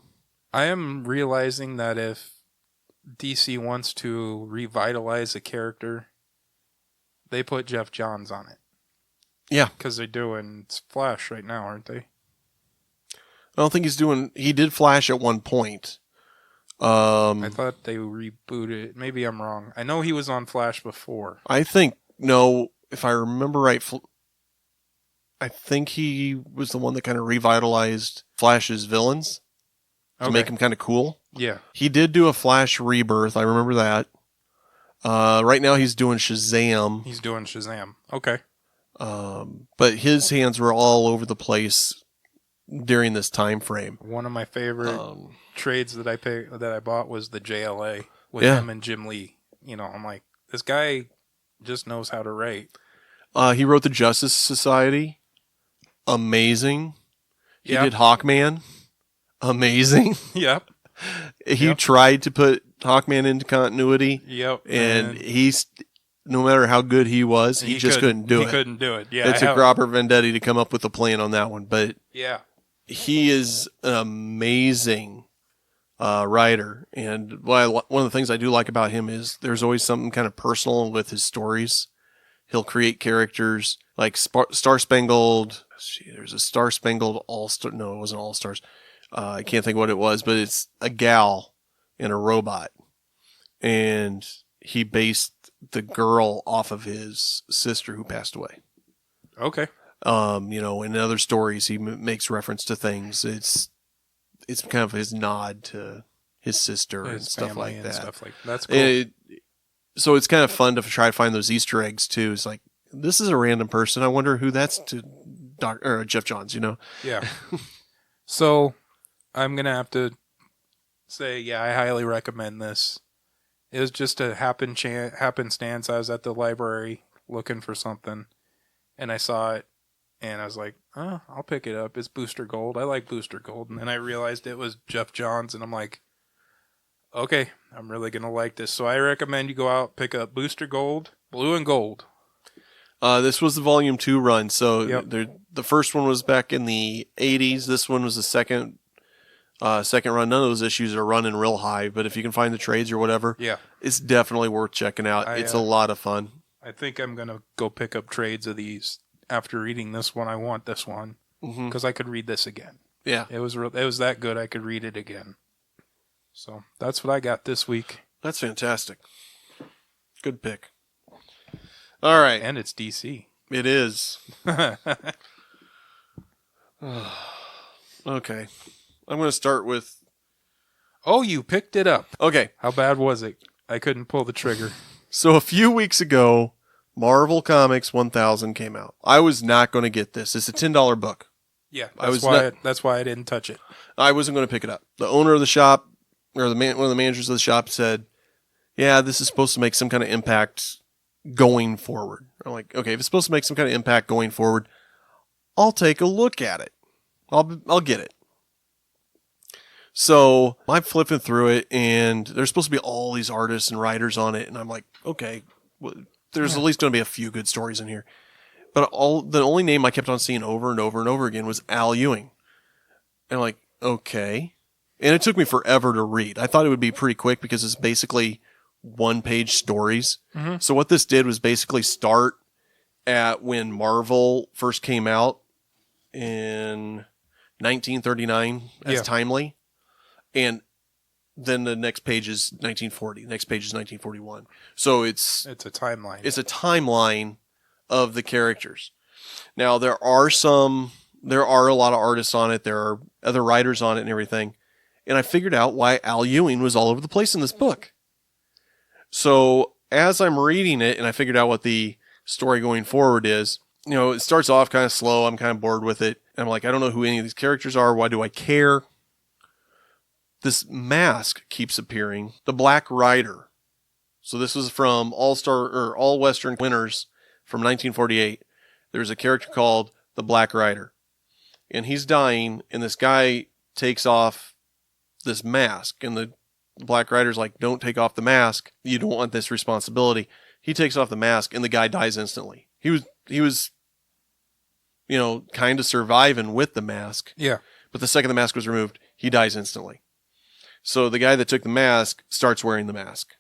Speaker 2: I am realizing that if DC wants to revitalize a character, they put Jeff Johns on it.
Speaker 3: Yeah.
Speaker 2: Because they're doing Flash right now, aren't they?
Speaker 3: I don't think he did Flash at one point.
Speaker 2: I thought they rebooted. Maybe I'm wrong. I know he was on Flash before.
Speaker 3: I think, no, if I remember right, I think he was the one that kind of revitalized Flash's villains to make him kind of cool.
Speaker 2: Yeah.
Speaker 3: He did do a Flash rebirth. I remember that. Right now he's doing Shazam.
Speaker 2: Okay.
Speaker 3: But his hands were all over the place during this time frame.
Speaker 2: One of my favorite trades that I bought was the JLA with him and Jim Lee. I'm like, this guy just knows how to write.
Speaker 3: He wrote the Justice Society. Amazing. He did Hawkman. Amazing.
Speaker 2: Yep.
Speaker 3: He tried to put Hawkman into continuity.
Speaker 2: Yep.
Speaker 3: And he's, no matter how good he was, he just couldn't do it.
Speaker 2: He couldn't do it. Yeah.
Speaker 3: It took Robert Venditti to come up with a plan on that one. But
Speaker 2: yeah,
Speaker 3: he is an amazing writer. And one of the things I do like about him is there's always something kind of personal with his stories. He'll create characters like Star Spangled. There's a Star Spangled All-Star. No, it wasn't All-Stars. I can't think what it was, but it's a gal and a robot. And he based the girl off of his sister who passed away.
Speaker 2: Okay.
Speaker 3: In other stories, he makes reference to things. It's kind of his nod to his sister and stuff like that.
Speaker 2: That's cool.
Speaker 3: So it's kind of fun to try to find those Easter eggs too. It's like, this is a random person. I wonder who that's to Jeff Johns,
Speaker 2: Yeah. So I'm going to have to say, yeah, I highly recommend this. It was just a happenstance. I was at the library looking for something, and I saw it, and I was like, oh, I'll pick it up. It's Booster Gold. I like Booster Gold. And then I realized it was Jeff Johns, and I'm like, okay, I'm really going to like this. So I recommend you go out, pick up Booster Gold, Blue and Gold.
Speaker 3: This was the Volume 2 run. So
Speaker 2: Yep.
Speaker 3: the first one was back in the 80s. This one was the second run. None of those issues are running real high, but if you can find the trades or whatever,
Speaker 2: Yeah.
Speaker 3: it's definitely worth checking out. It's a lot of fun.
Speaker 2: I think I'm going to go pick up trades of these. After reading this one, I want this one because I could read this again.
Speaker 3: Yeah.
Speaker 2: It was that good I could read it again. So that's what I got this week.
Speaker 3: That's fantastic. Good pick. All right.
Speaker 2: And it's DC.
Speaker 3: It is. Okay. I'm going to start with...
Speaker 2: Oh, you picked it up.
Speaker 3: Okay.
Speaker 2: How bad was it? I couldn't pull the trigger.
Speaker 3: So a few weeks ago, Marvel Comics 1000 came out. I was not going to get this. It's a $10 book.
Speaker 2: Yeah, that's why I didn't touch it.
Speaker 3: I wasn't going to pick it up. The owner of the shop, or one of the managers of the shop said, yeah, this is supposed to make some kind of impact going forward. I'm like, okay, if it's supposed to make some kind of impact going forward, I'll take a look at it. I'll get it. So I'm flipping through it, and there's supposed to be all these artists and writers on it, and I'm like, okay, well, there's at least going to be a few good stories in here. But the only name I kept on seeing over and over and over again was Al Ewing. And I'm like, okay. And it took me forever to read. I thought it would be pretty quick because it's basically one-page stories. Mm-hmm. So what this did was basically start at when Marvel first came out in 1939 as Timely. And then the next page is 1940. The next page is 1941. So it's
Speaker 2: a timeline.
Speaker 3: It's a timeline of the characters. Now there are a lot of artists on it. There are other writers on it and everything. And I figured out why Al Ewing was all over the place in this book. So as I'm reading it and I figured out what the story going forward is, it starts off kind of slow. I'm kind of bored with it. And I'm like, I don't know who any of these characters are. Why do I care? This mask keeps appearing. The Black Rider. So this was from All Western Winners from 1948. There's a character called the Black Rider. And he's dying, and this guy takes off this mask. And the Black Rider's like, don't take off the mask. You don't want this responsibility. He takes off the mask, and the guy dies instantly. He was kind of surviving with the mask.
Speaker 2: Yeah.
Speaker 3: But the second the mask was removed, he dies instantly. So the guy that took the mask starts wearing the mask.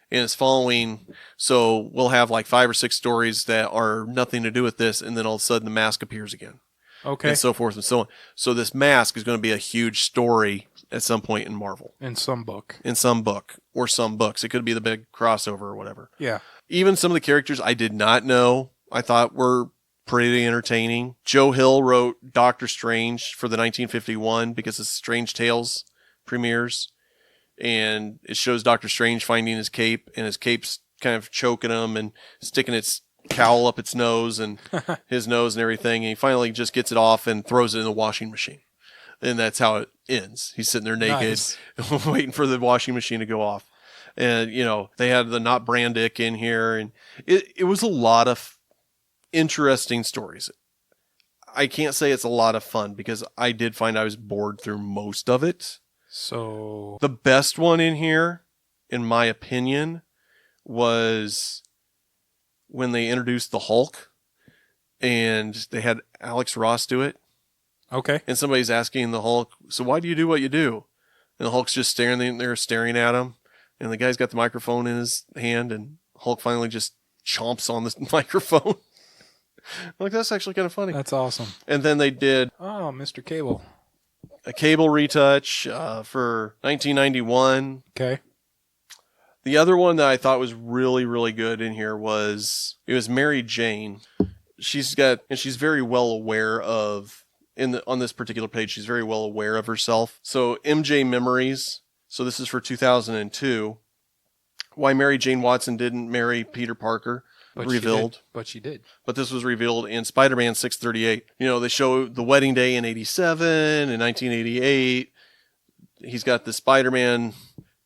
Speaker 3: And it's following, so we'll have like 5 or 6 stories that are nothing to do with this, and then all of a sudden the mask appears again.
Speaker 2: Okay.
Speaker 3: And so forth and so on. So this mask is going to be a huge story at some point in Marvel.
Speaker 2: In some book.
Speaker 3: In some book. Or some books. It could be the big crossover or whatever.
Speaker 2: Yeah.
Speaker 3: Even some of the characters I did not know, I thought were pretty entertaining. Joe Hill wrote Doctor Strange for the 1951 because it's Strange Tales premieres, and it shows Doctor Strange finding his cape, and his cape's kind of choking him and sticking its cowl up its nose and his nose and everything, and he finally just gets it off and throws it in the washing machine. And that's how it ends. He's sitting there naked, waiting for the washing machine to go off. And, they had the Not Brandick in here, and it was a lot of interesting stories. I can't say it's a lot of fun because I did find I was bored through most of it.
Speaker 2: So
Speaker 3: the best one in here, in my opinion, was when they introduced the Hulk and they had Alex Ross do it.
Speaker 2: Okay.
Speaker 3: And somebody's asking the Hulk, so why do you do what you do? And the Hulk's just staring there, staring at him. And the guy's got the microphone in his hand, and Hulk finally just chomps on the microphone. Like, that's actually kind of funny.
Speaker 2: That's awesome.
Speaker 3: And then they did
Speaker 2: Mr. Cable.
Speaker 3: A Cable retouch for 1991.
Speaker 2: Okay.
Speaker 3: The other one that I thought was really, really good in here was Mary Jane. She's very well aware of, on this particular page, she's very well aware of herself. So MJ Memories. So this is for 2002. Why Mary Jane Watson didn't marry Peter Parker. Revealed.
Speaker 2: But she did.
Speaker 3: But this was revealed in Spider-Man 638. They show the wedding day in 87 and 1988. He's got the Spider-Man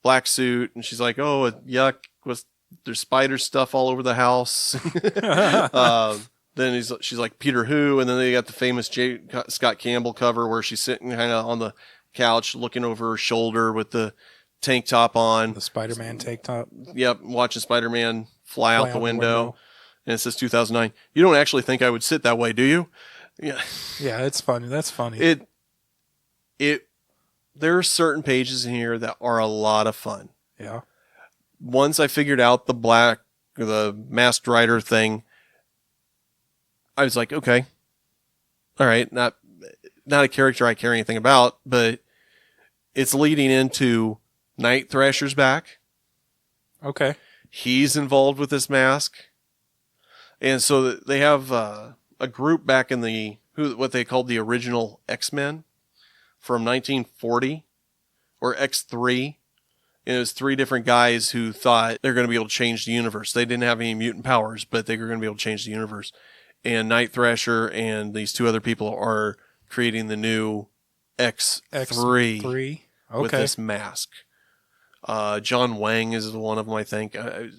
Speaker 3: black suit, and she's like, oh, yuck, there's spider stuff all over the house. Then she's like, Peter who? And then they got the famous J. Scott Campbell cover where she's sitting kind of on the couch looking over her shoulder with the tank top on.
Speaker 2: The Spider-Man tank top.
Speaker 3: Yep, watching Spider-Man fly out the window. and it says 2009. You don't actually think I would sit that way, do you? Yeah.
Speaker 2: Yeah, it's funny. That's funny.
Speaker 3: There are certain pages in here that are a lot of fun.
Speaker 2: Yeah.
Speaker 3: Once I figured out the Masked Rider thing, I was like, okay, all right, not a character I care anything about, but it's leading into Night Thrasher's back.
Speaker 2: Okay.
Speaker 3: He's involved with this mask. And so they have a group back in what they called the original X-Men from 1940, or X3. And it was 3 different guys who thought they're going to be able to change the universe. They didn't have any mutant powers, but they were going to be able to change the universe. And Night Thrasher and these 2 other people are creating the new X3
Speaker 2: okay.
Speaker 3: with this mask. John Wang is one of them, I think. I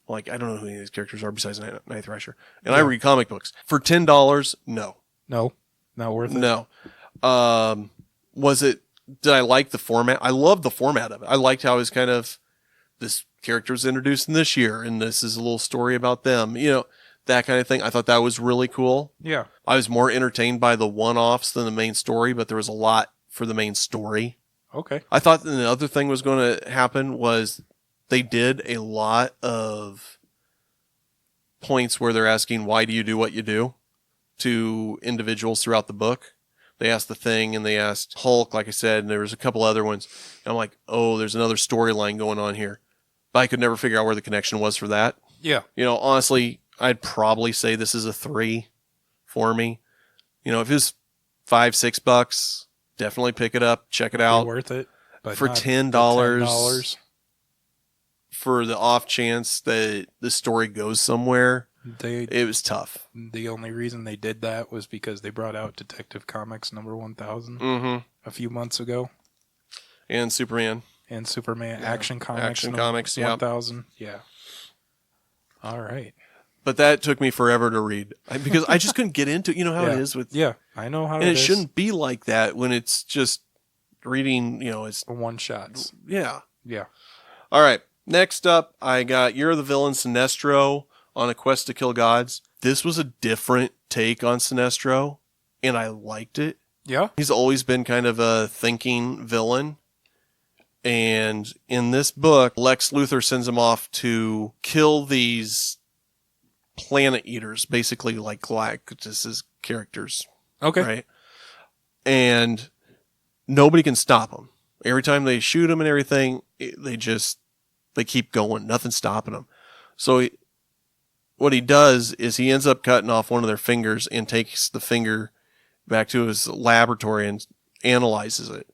Speaker 3: don't know who any of these characters are besides Night Thrasher. And I read comic books. For $10, no.
Speaker 2: No, not worth it.
Speaker 3: No. Did I like the format? I love the format of it. I liked how it was kind of, this character was introduced in this year, and this is a little story about them. That kind of thing. I thought that was really cool.
Speaker 2: Yeah.
Speaker 3: I was more entertained by the one-offs than the main story, but there was a lot for the main story.
Speaker 2: Okay.
Speaker 3: I thought that the other thing was going to happen was they did a lot of points where they're asking, why do you do what you do, to individuals throughout the book. They asked the Thing, and they asked Hulk, like I said, and there was a couple other ones. And I'm like, oh, there's another storyline going on here. But I could never figure out where the connection was for that.
Speaker 2: Yeah.
Speaker 3: Honestly, I'd probably say this is a 3 for me. If it's $5-6, definitely pick it up, check it out.
Speaker 2: Worth it. But
Speaker 3: for $10, for the off chance that the story goes somewhere, it was tough.
Speaker 2: The only reason they did that was because they brought out Detective Comics number 1000 a few months ago.
Speaker 3: And Superman.
Speaker 2: And Superman Action Comics.
Speaker 3: Action Comics,
Speaker 2: 1000. Yeah. All right.
Speaker 3: But that took me forever to read because I just couldn't get into it. You know how it is with...
Speaker 2: Yeah, I know how it is.
Speaker 3: And it shouldn't be like that when it's just reading, it's...
Speaker 2: one-shots.
Speaker 3: Yeah.
Speaker 2: Yeah.
Speaker 3: All right. Next up, I got Year of the Villain, Sinestro, on a quest to kill gods. This was a different take on Sinestro, and I liked it.
Speaker 2: Yeah.
Speaker 3: He's always been kind of a thinking villain. And in this book, Lex Luthor sends him off to kill these planet eaters, basically like Galactus's characters.
Speaker 2: Okay.
Speaker 3: Right? And nobody can stop them. Every time they shoot them and everything, they keep going. Nothing's stopping them. So what he does is he ends up cutting off one of their fingers and takes the finger back to his laboratory and analyzes it.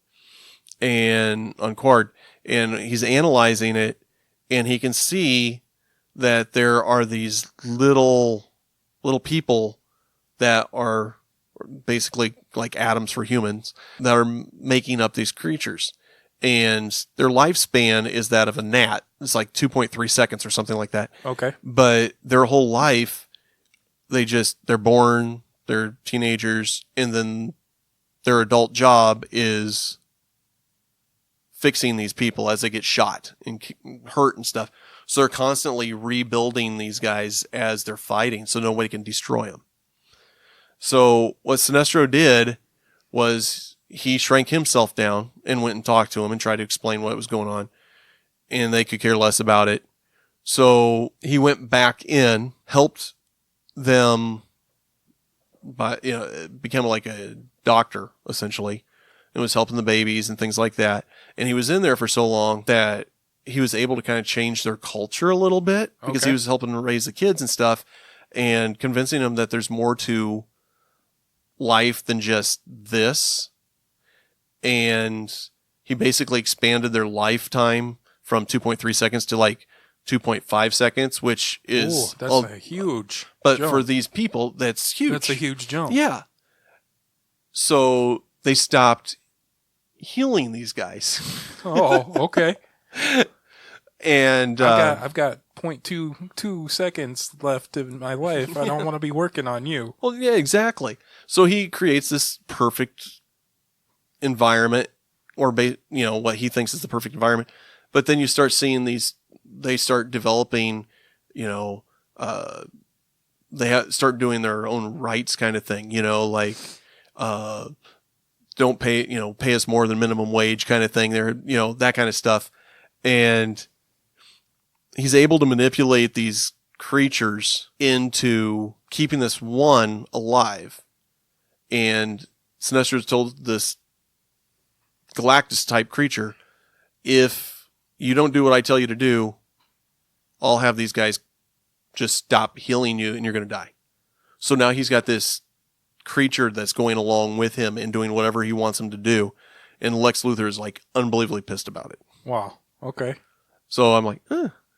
Speaker 3: And on Quard, and he's analyzing it, and he can see that there are these little people that are basically like atoms for humans that are making up these creatures. And their lifespan is that of a gnat. It's like 2.3 seconds or something like that.
Speaker 2: Okay.
Speaker 3: But their whole life, they're born, they're teenagers, and then their adult job is fixing these people as they get shot and hurt and stuff. So they're constantly rebuilding these guys as they're fighting so nobody can destroy them. So what Sinestro did was he shrank himself down and went and talked to him and tried to explain what was going on. And they could care less about it. So he went back in, helped them became like a doctor, essentially, and was helping the babies and things like that. And he was in there for so long that he was able to kind of change their culture a little bit because he was helping raise the kids and stuff and convincing them that there's more to life than just this. And he basically expanded their lifetime from 2.3 seconds to like 2.5 seconds, which is...
Speaker 2: that's a huge
Speaker 3: But
Speaker 2: jump.
Speaker 3: for these people, that's huge.
Speaker 2: That's a huge jump.
Speaker 3: Yeah. So they stopped healing these guys.
Speaker 2: Oh, okay.
Speaker 3: And
Speaker 2: I've got 0.22 seconds left in my life. I don't want to be working on you.
Speaker 3: Well, yeah, exactly. So he creates this perfect environment, or what he thinks is the perfect environment. But then you start seeing they start developing, they start doing their own rights kind of thing, like don't pay us more than minimum wage kind of thing. They're, that kind of stuff. And he's able to manipulate these creatures into keeping this one alive. And Sinestro's told this Galactus type creature, if you don't do what I tell you to do, I'll have these guys just stop healing you and you're going to die. So now he's got this creature that's going along with him and doing whatever he wants him to do. And Lex Luthor is like unbelievably pissed about it.
Speaker 2: Wow. Okay.
Speaker 3: So I'm like,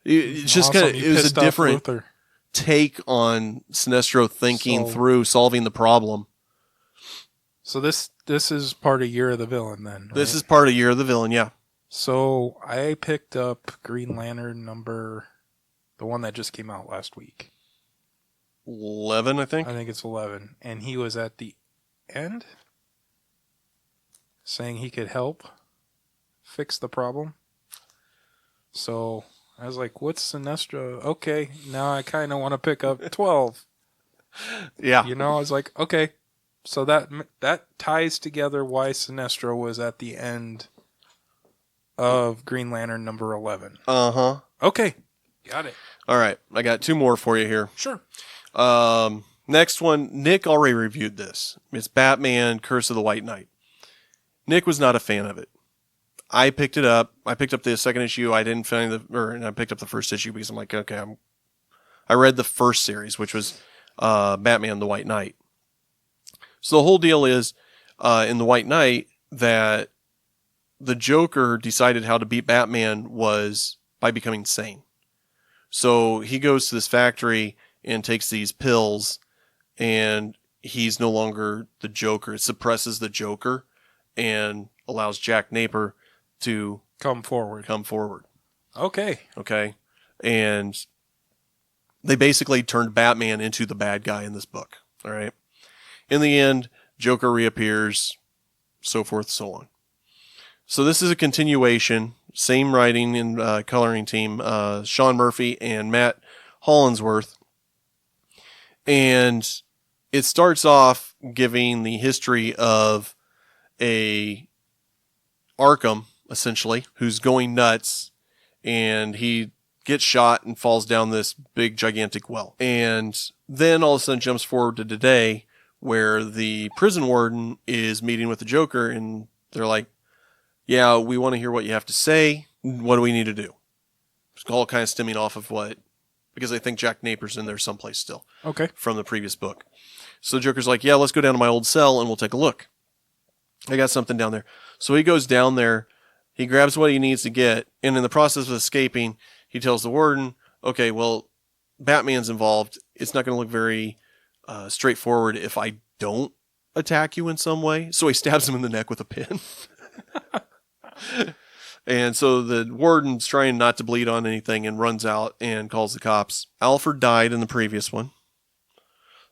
Speaker 3: it's just
Speaker 2: Awesome.
Speaker 3: kind of,
Speaker 2: You
Speaker 3: it was a
Speaker 2: pissed off
Speaker 3: different
Speaker 2: Luthor.
Speaker 3: take on Sinestro thinking through solving the problem.
Speaker 2: So this is part of Year of the Villain then, right?
Speaker 3: This is part of Year of the Villain, yeah.
Speaker 2: So I picked up Green Lantern the one that just came out last week.
Speaker 3: 11, I think.
Speaker 2: I think it's 11. And he was at the end saying he could help fix the problem. So I was like, what's Sinestro? Okay, now I kind of want to pick up 12.
Speaker 3: Yeah.
Speaker 2: I was like, okay. So that ties together why Sinestro was at the end of Green Lantern number 11.
Speaker 3: Uh-huh.
Speaker 2: Okay. Got it.
Speaker 3: All right. I got 2 more for you here.
Speaker 2: Sure.
Speaker 3: Next one, Nick already reviewed this. It's Batman Curse of the White Knight. Nick was not a fan of it. I picked it up. I picked up the second issue. I didn't find and I picked up the first issue because I'm like, okay, I read the first series, which was Batman the White Knight. So the whole deal is in the White Knight that the Joker decided how to beat Batman was by becoming sane. So he goes to this factory and takes these pills, and he's no longer the Joker. It suppresses the Joker and allows Jack Napier to
Speaker 2: come forward.
Speaker 3: Okay. And they basically turned Batman into the bad guy in this book. All right. In the end, Joker reappears, so forth, so on. So this is a continuation, same writing and coloring team, Sean Murphy and Matt Hollinsworth. And it starts off giving the history of a Arkham, essentially, who's going nuts, and he gets shot and falls down this big, gigantic well. And then all of a sudden jumps forward to today, where the prison warden is meeting with the Joker, and they're like, yeah, we want to hear what you have to say. What do we need to do? It's all kind of stemming off of because I think Jack Napier's in there someplace still.
Speaker 2: Okay.
Speaker 3: From the previous book. So the Joker's like, yeah, let's go down to my old cell and we'll take a look. I got something down there. So he goes down there, he grabs what he needs to get, and in the process of escaping, he tells the warden, okay, well, Batman's involved. It's not going to look very straightforward if I don't attack you in some way. So he stabs him in the neck with a pin. And so the warden's trying not to bleed on anything and runs out and calls the cops. Alfred died in the previous one.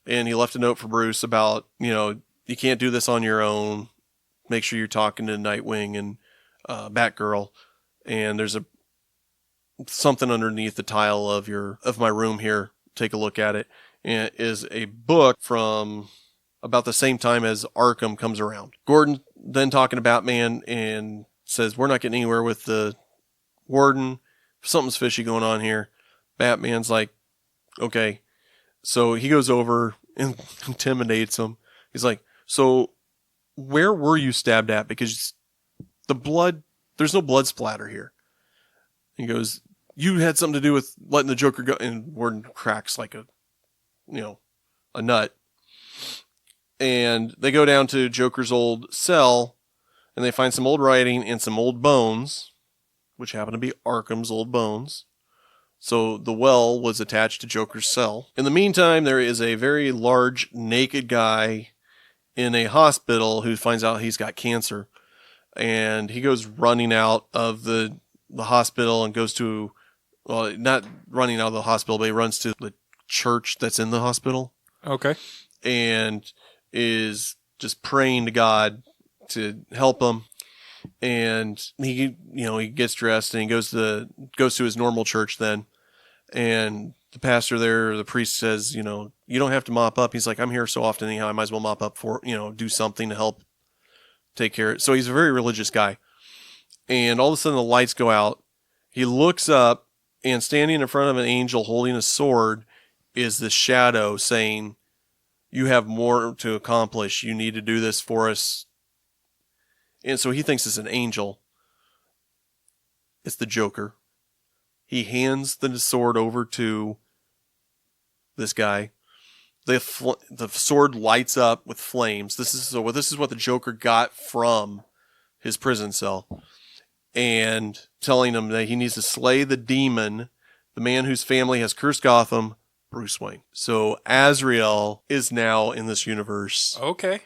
Speaker 3: And he left a note for Bruce about, you can't do this on your own. Make sure you're talking to Nightwing and Batgirl. And there's something underneath the tile of my room here. Take a look at it. And it is a book from about the same time as Arkham comes around. Gordon then talking to Batman and says, we're not getting anywhere with the warden. Something's fishy going on here. Batman's like, okay. So he goes over and intimidates him. He's like, so where were you stabbed at? Because there's no blood splatter here. He goes, you had something to do with letting the Joker go. And Warden cracks like a nut. And they go down to Joker's old cell, and they find some old writing and some old bones, which happen to be Arkham's old bones. So the well was attached to Joker's cell. In the meantime, there is a very large naked guy in a hospital who finds out he's got cancer. And he goes running out of the hospital and goes to, well, not running out of the hospital, but he runs to the church that's in the hospital.
Speaker 2: Okay.
Speaker 3: And is just praying to God to help him. And he gets dressed and he goes to his normal church then. And the pastor there, the priest says, you don't have to mop up. He's like, I'm here so often anyhow, I might as well mop up for, do something to help take care of it. So he's a very religious guy. And all of a sudden the lights go out. He looks up, and standing in front of an angel holding a sword is the shadow saying, you have more to accomplish. You need to do this for us. And so he thinks it's an angel. It's the Joker. He hands the sword over to this guy. The sword lights up with flames. This is what the Joker got from his prison cell. And telling him that he needs to slay the demon, the man whose family has cursed Gotham, Bruce Wayne. So Azrael is now in this universe.
Speaker 2: Okay.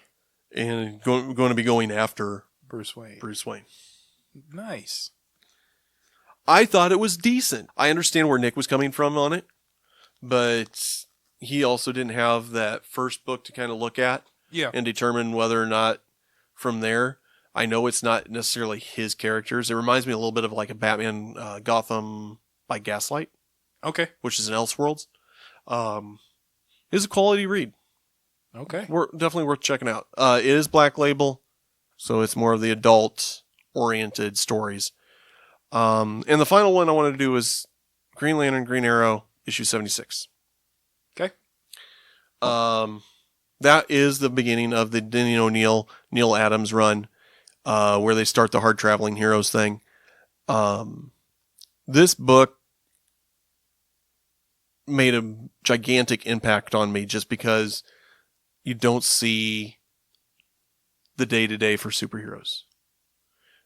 Speaker 3: And going to be going after
Speaker 2: Bruce Wayne.
Speaker 3: Nice. I thought it was decent. I understand where Nick was coming from on it, but he also didn't have that first book to kind of look at and determine whether or not from there. I know it's not necessarily his characters. It reminds me a little bit of like a Batman Gotham by Gaslight.
Speaker 2: Okay.
Speaker 3: Which is an Elseworlds. It's a quality read.
Speaker 2: Okay.
Speaker 3: Definitely worth checking out. It is Black Label, so it's more of the adult-oriented stories. And the final one I wanted to do is Green Lantern, Green Arrow, issue 76.
Speaker 2: Okay.
Speaker 3: That is the beginning of the Denny O'Neil, Neil Adams run, where they start the hard traveling heroes thing. This book made a gigantic impact on me just because you don't see the day-to-day for superheroes.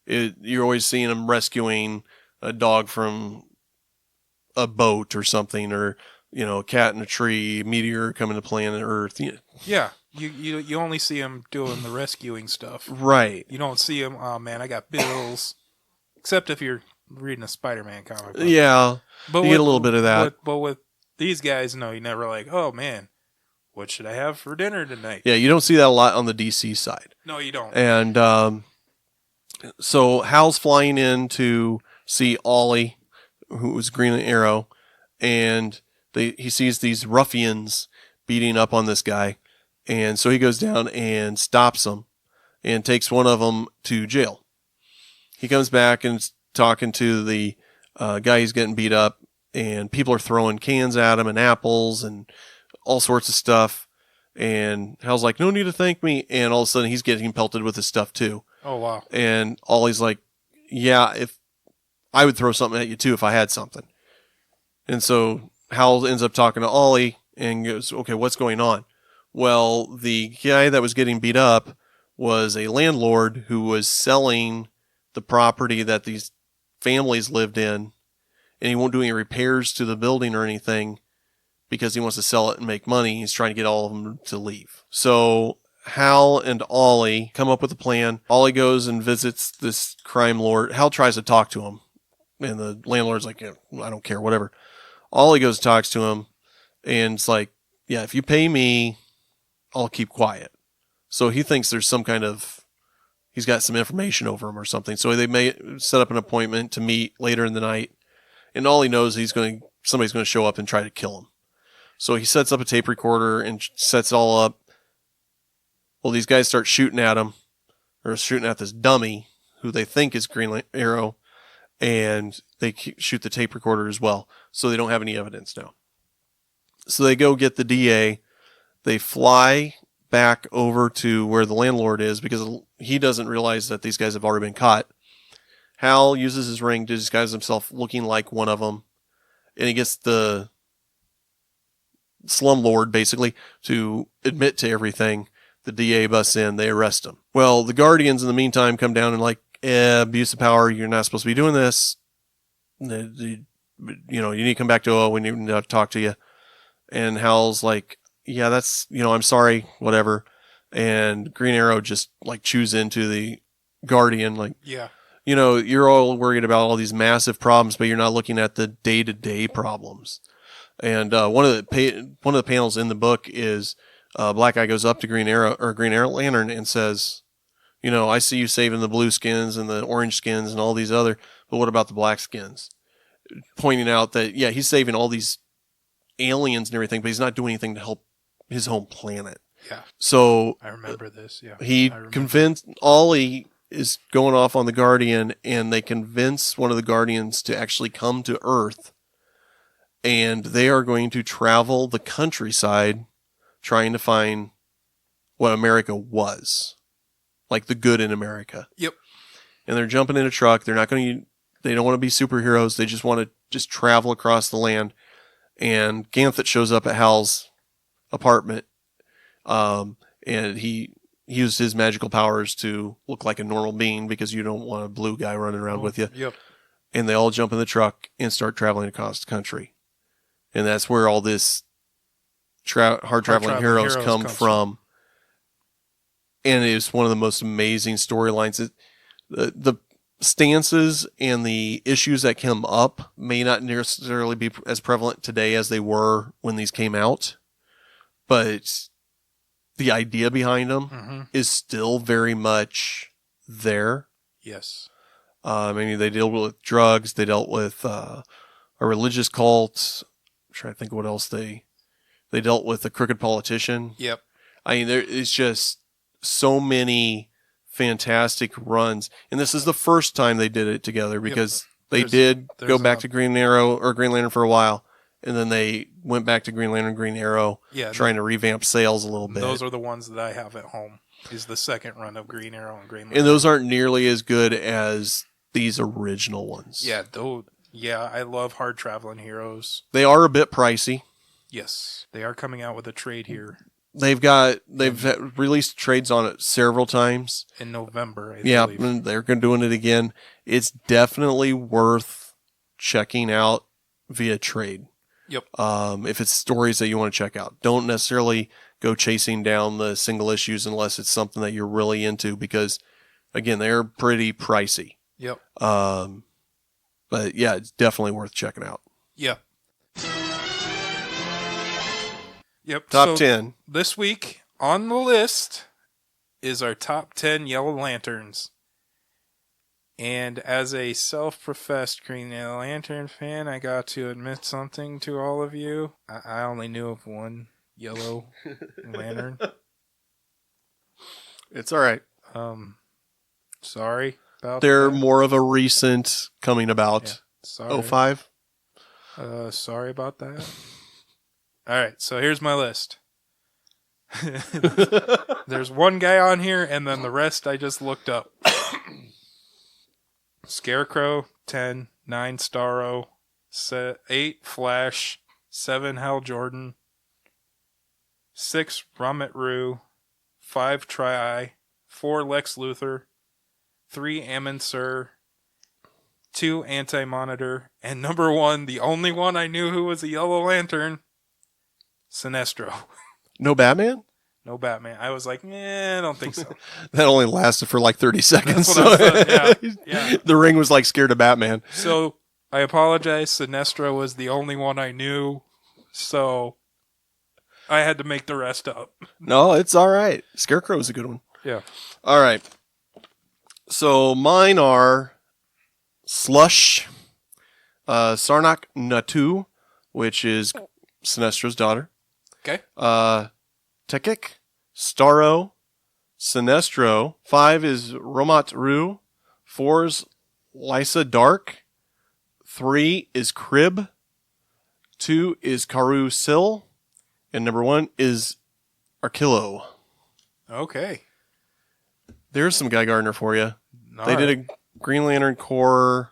Speaker 3: You're always seeing them rescuing a dog from a boat or something, or a cat in a tree, meteor coming to planet Earth.
Speaker 2: Yeah, you only see them doing the rescuing stuff,
Speaker 3: right?
Speaker 2: You don't see them. Oh man, I got bills. Except if you're reading a Spider-Man comic book.
Speaker 3: Yeah, but you get a little bit of that.
Speaker 2: But with these guys, no, you never like, oh man, what should I have for dinner tonight?
Speaker 3: Yeah, you don't see that a lot on the DC side.
Speaker 2: No, you don't.
Speaker 3: And so Hal's flying in to see Ollie, who was Green Arrow, and he sees these ruffians beating up on this guy, and so he goes down and stops them and takes one of them to jail. He comes back and is talking to the guy who's getting beat up, and people are throwing cans at him and apples and all sorts of stuff. And Hal's like, no need to thank me. And all of a sudden he's getting pelted with his stuff too.
Speaker 2: Oh, wow.
Speaker 3: And Ollie's like, yeah, if I would throw something at you too if I had something. And so Hal ends up talking to Ollie and goes, okay, what's going on? Well, the guy that was getting beat up was a landlord who was selling the property that these families lived in, and he won't do any repairs to the building or anything because he wants to sell it and make money. He's trying to get all of them to leave. So Hal and Ollie come up with a plan. Ollie goes and visits this crime lord. Hal tries to talk to him, and the landlord's like, yeah, I don't care, whatever. Ollie goes and talks to him, and it's like, yeah, if you pay me, I'll keep quiet. So he thinks there's some kind of, he's got some information over him or something. So they may set up an appointment to meet later in the night, and all he knows is somebody's going to show up and try to kill him. So he sets up a tape recorder and sets it all up. Well, these guys start shooting at him, or shooting at this dummy who they think is Green Arrow, and they shoot the tape recorder as well. So they don't have any evidence now. So they go get the DA. They fly back over to where the landlord is because he doesn't realize that these guys have already been caught. Hal uses his ring to disguise himself looking like one of them, and he gets the slumlord basically to admit to everything. The DA busts in, they arrest him. Well, the Guardians in the meantime come down and like, abuse of power, you're not supposed to be doing this. You need to come back to OO, we need to talk to you. And Hal's like, yeah, that's, I'm sorry, whatever. And Green Arrow just like chews into the Guardian, like,
Speaker 2: yeah,
Speaker 3: you're all worried about all these massive problems, but you're not looking at the day-to-day problems. And one of the panels in the book is Black Guy goes up to Green Arrow Lantern and says, I see you saving the blue skins and the orange skins and all these other, but what about the black skins? Pointing out that, yeah, he's saving all these aliens and everything, but he's not doing anything to help his home planet.
Speaker 2: Yeah.
Speaker 3: So
Speaker 2: I remember this. Yeah.
Speaker 3: he convinced Ollie is going off on the Guardian, and they convince one of the Guardians to actually come to Earth, and they are going to travel the countryside trying to find what America was, like the good in America.
Speaker 2: Yep.
Speaker 3: And they're jumping in a truck. They don't want to be superheroes. They just want to travel across the land. And Ganthet shows up at Hal's apartment, and he used his magical powers to look like a normal being because you don't want a blue guy running around with you.
Speaker 2: Yep.
Speaker 3: And they all jump in the truck and start traveling across the country. And that's where all this hard traveling heroes come from. And it is one of the most amazing storylines. The stances and the issues that come up may not necessarily be as prevalent today as they were when these came out, but the idea behind them is still very much there.
Speaker 2: Yes.
Speaker 3: I mean, they deal with drugs. They dealt with a religious cult. I'm trying to think of what else they dealt with a crooked politician.
Speaker 2: Yep.
Speaker 3: I mean, there is just so many fantastic runs, and this is the first time they did it together because they did go back to Green Arrow or Green Lantern for a while, and then they went back to Green Lantern, Green Arrow, trying to revamp sales a little bit.
Speaker 2: Those are the ones that I have at home. Is the second run of Green Arrow and Green Lantern,
Speaker 3: and those aren't nearly as good as these original ones.
Speaker 2: Yeah, I love hard traveling heroes.
Speaker 3: They are a bit pricey.
Speaker 2: Yes, they are coming out with a trade here.
Speaker 3: They've released trades on it several times
Speaker 2: in November. I believe.
Speaker 3: And they're doing it again. It's definitely worth checking out via trade.
Speaker 2: Yep.
Speaker 3: If it's stories that you want to check out, don't necessarily go chasing down the single issues unless it's something that you're really into, because again, they're pretty pricey.
Speaker 2: Yep.
Speaker 3: But yeah, it's definitely worth checking out.
Speaker 2: Yep. Yep.
Speaker 3: Top 10.
Speaker 2: This week on the list is our top 10 Yellow Lanterns. And as a self-professed Green Lantern fan, I got to admit something to all of you. I only knew of one Yellow Lantern.
Speaker 3: It's all right.
Speaker 2: Sorry about
Speaker 3: They're
Speaker 2: that.
Speaker 3: more of a recent coming about.
Speaker 2: Yeah, sorry.
Speaker 3: 05?
Speaker 2: Sorry about that. All right, so here's my list. There's one guy on here, and then the rest I just looked up. Scarecrow, 10, 9 Starro, 8 Flash, 7 Hal Jordan, 6 Ramit Rue, 5 Tri-Eye, 4 Lex Luthor, 3 Ammon Sur, 2 Anti-Monitor, and number 1, the only one I knew who was a Yellow Lantern, Sinestro.
Speaker 3: No Batman?
Speaker 2: No Batman. I was like, I don't think so.
Speaker 3: That only lasted for like 30 seconds.
Speaker 2: That's what I said. Yeah.
Speaker 3: The Ring was like scared of Batman.
Speaker 2: So I apologize. Sinestro was the only one I knew. So I had to make the rest up.
Speaker 3: No, it's all right. Scarecrow is a good one.
Speaker 2: Yeah.
Speaker 3: All right. So mine are Slush, Sarnak Natu, which is Sinestro's daughter.
Speaker 2: Okay.
Speaker 3: Tekik, Starro, Sinestro. 5 is Romat Rue. 4 is Lysa Dark. 3 is Crib. 2 is Karu Sil. And number 1 is Arkillo.
Speaker 2: Okay.
Speaker 3: There's some Guy Gardner for you.
Speaker 2: All
Speaker 3: They
Speaker 2: right.
Speaker 3: did a Green Lantern Corps,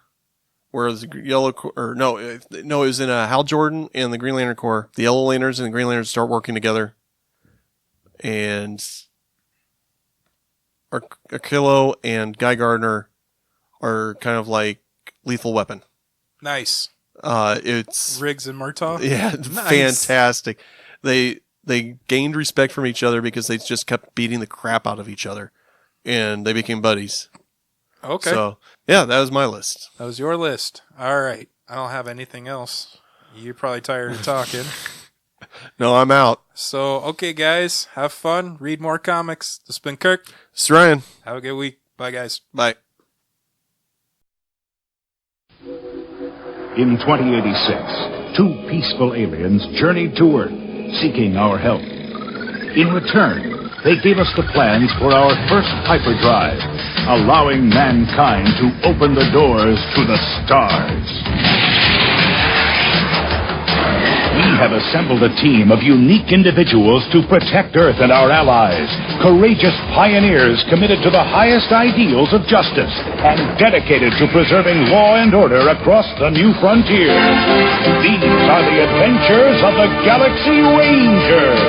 Speaker 3: where the Yellow Corps, or no, it was in a Hal Jordan and the Green Lantern Corps. The Yellow Lanterns and the Green Lanterns start working together, and Arkillo and Guy Gardner are kind of like Lethal Weapon.
Speaker 2: Nice.
Speaker 3: It's
Speaker 2: Riggs and Murtaugh?
Speaker 3: yeah,
Speaker 2: Nice.
Speaker 3: fantastic. They gained respect from each other because they just kept beating the crap out of each other, and they became buddies.
Speaker 2: Okay.
Speaker 3: So yeah, that was my list.
Speaker 2: That was your list. All right. I don't have anything else. You're probably tired of talking.
Speaker 3: No, I'm out.
Speaker 2: So, okay, guys. Have fun. Read more comics. This has been Kirk.
Speaker 3: It's Ryan.
Speaker 2: Have a good week. Bye, guys.
Speaker 3: Bye.
Speaker 4: In 2086, two peaceful aliens journeyed to Earth, seeking our help. In return, they gave us the plans for our first hyperdrive, allowing mankind to open the doors to the stars. We have assembled a team of unique individuals to protect Earth and our allies. Courageous pioneers committed to the highest ideals of justice and dedicated to preserving law and order across the new frontier. These are the adventures of the Galaxy Rangers.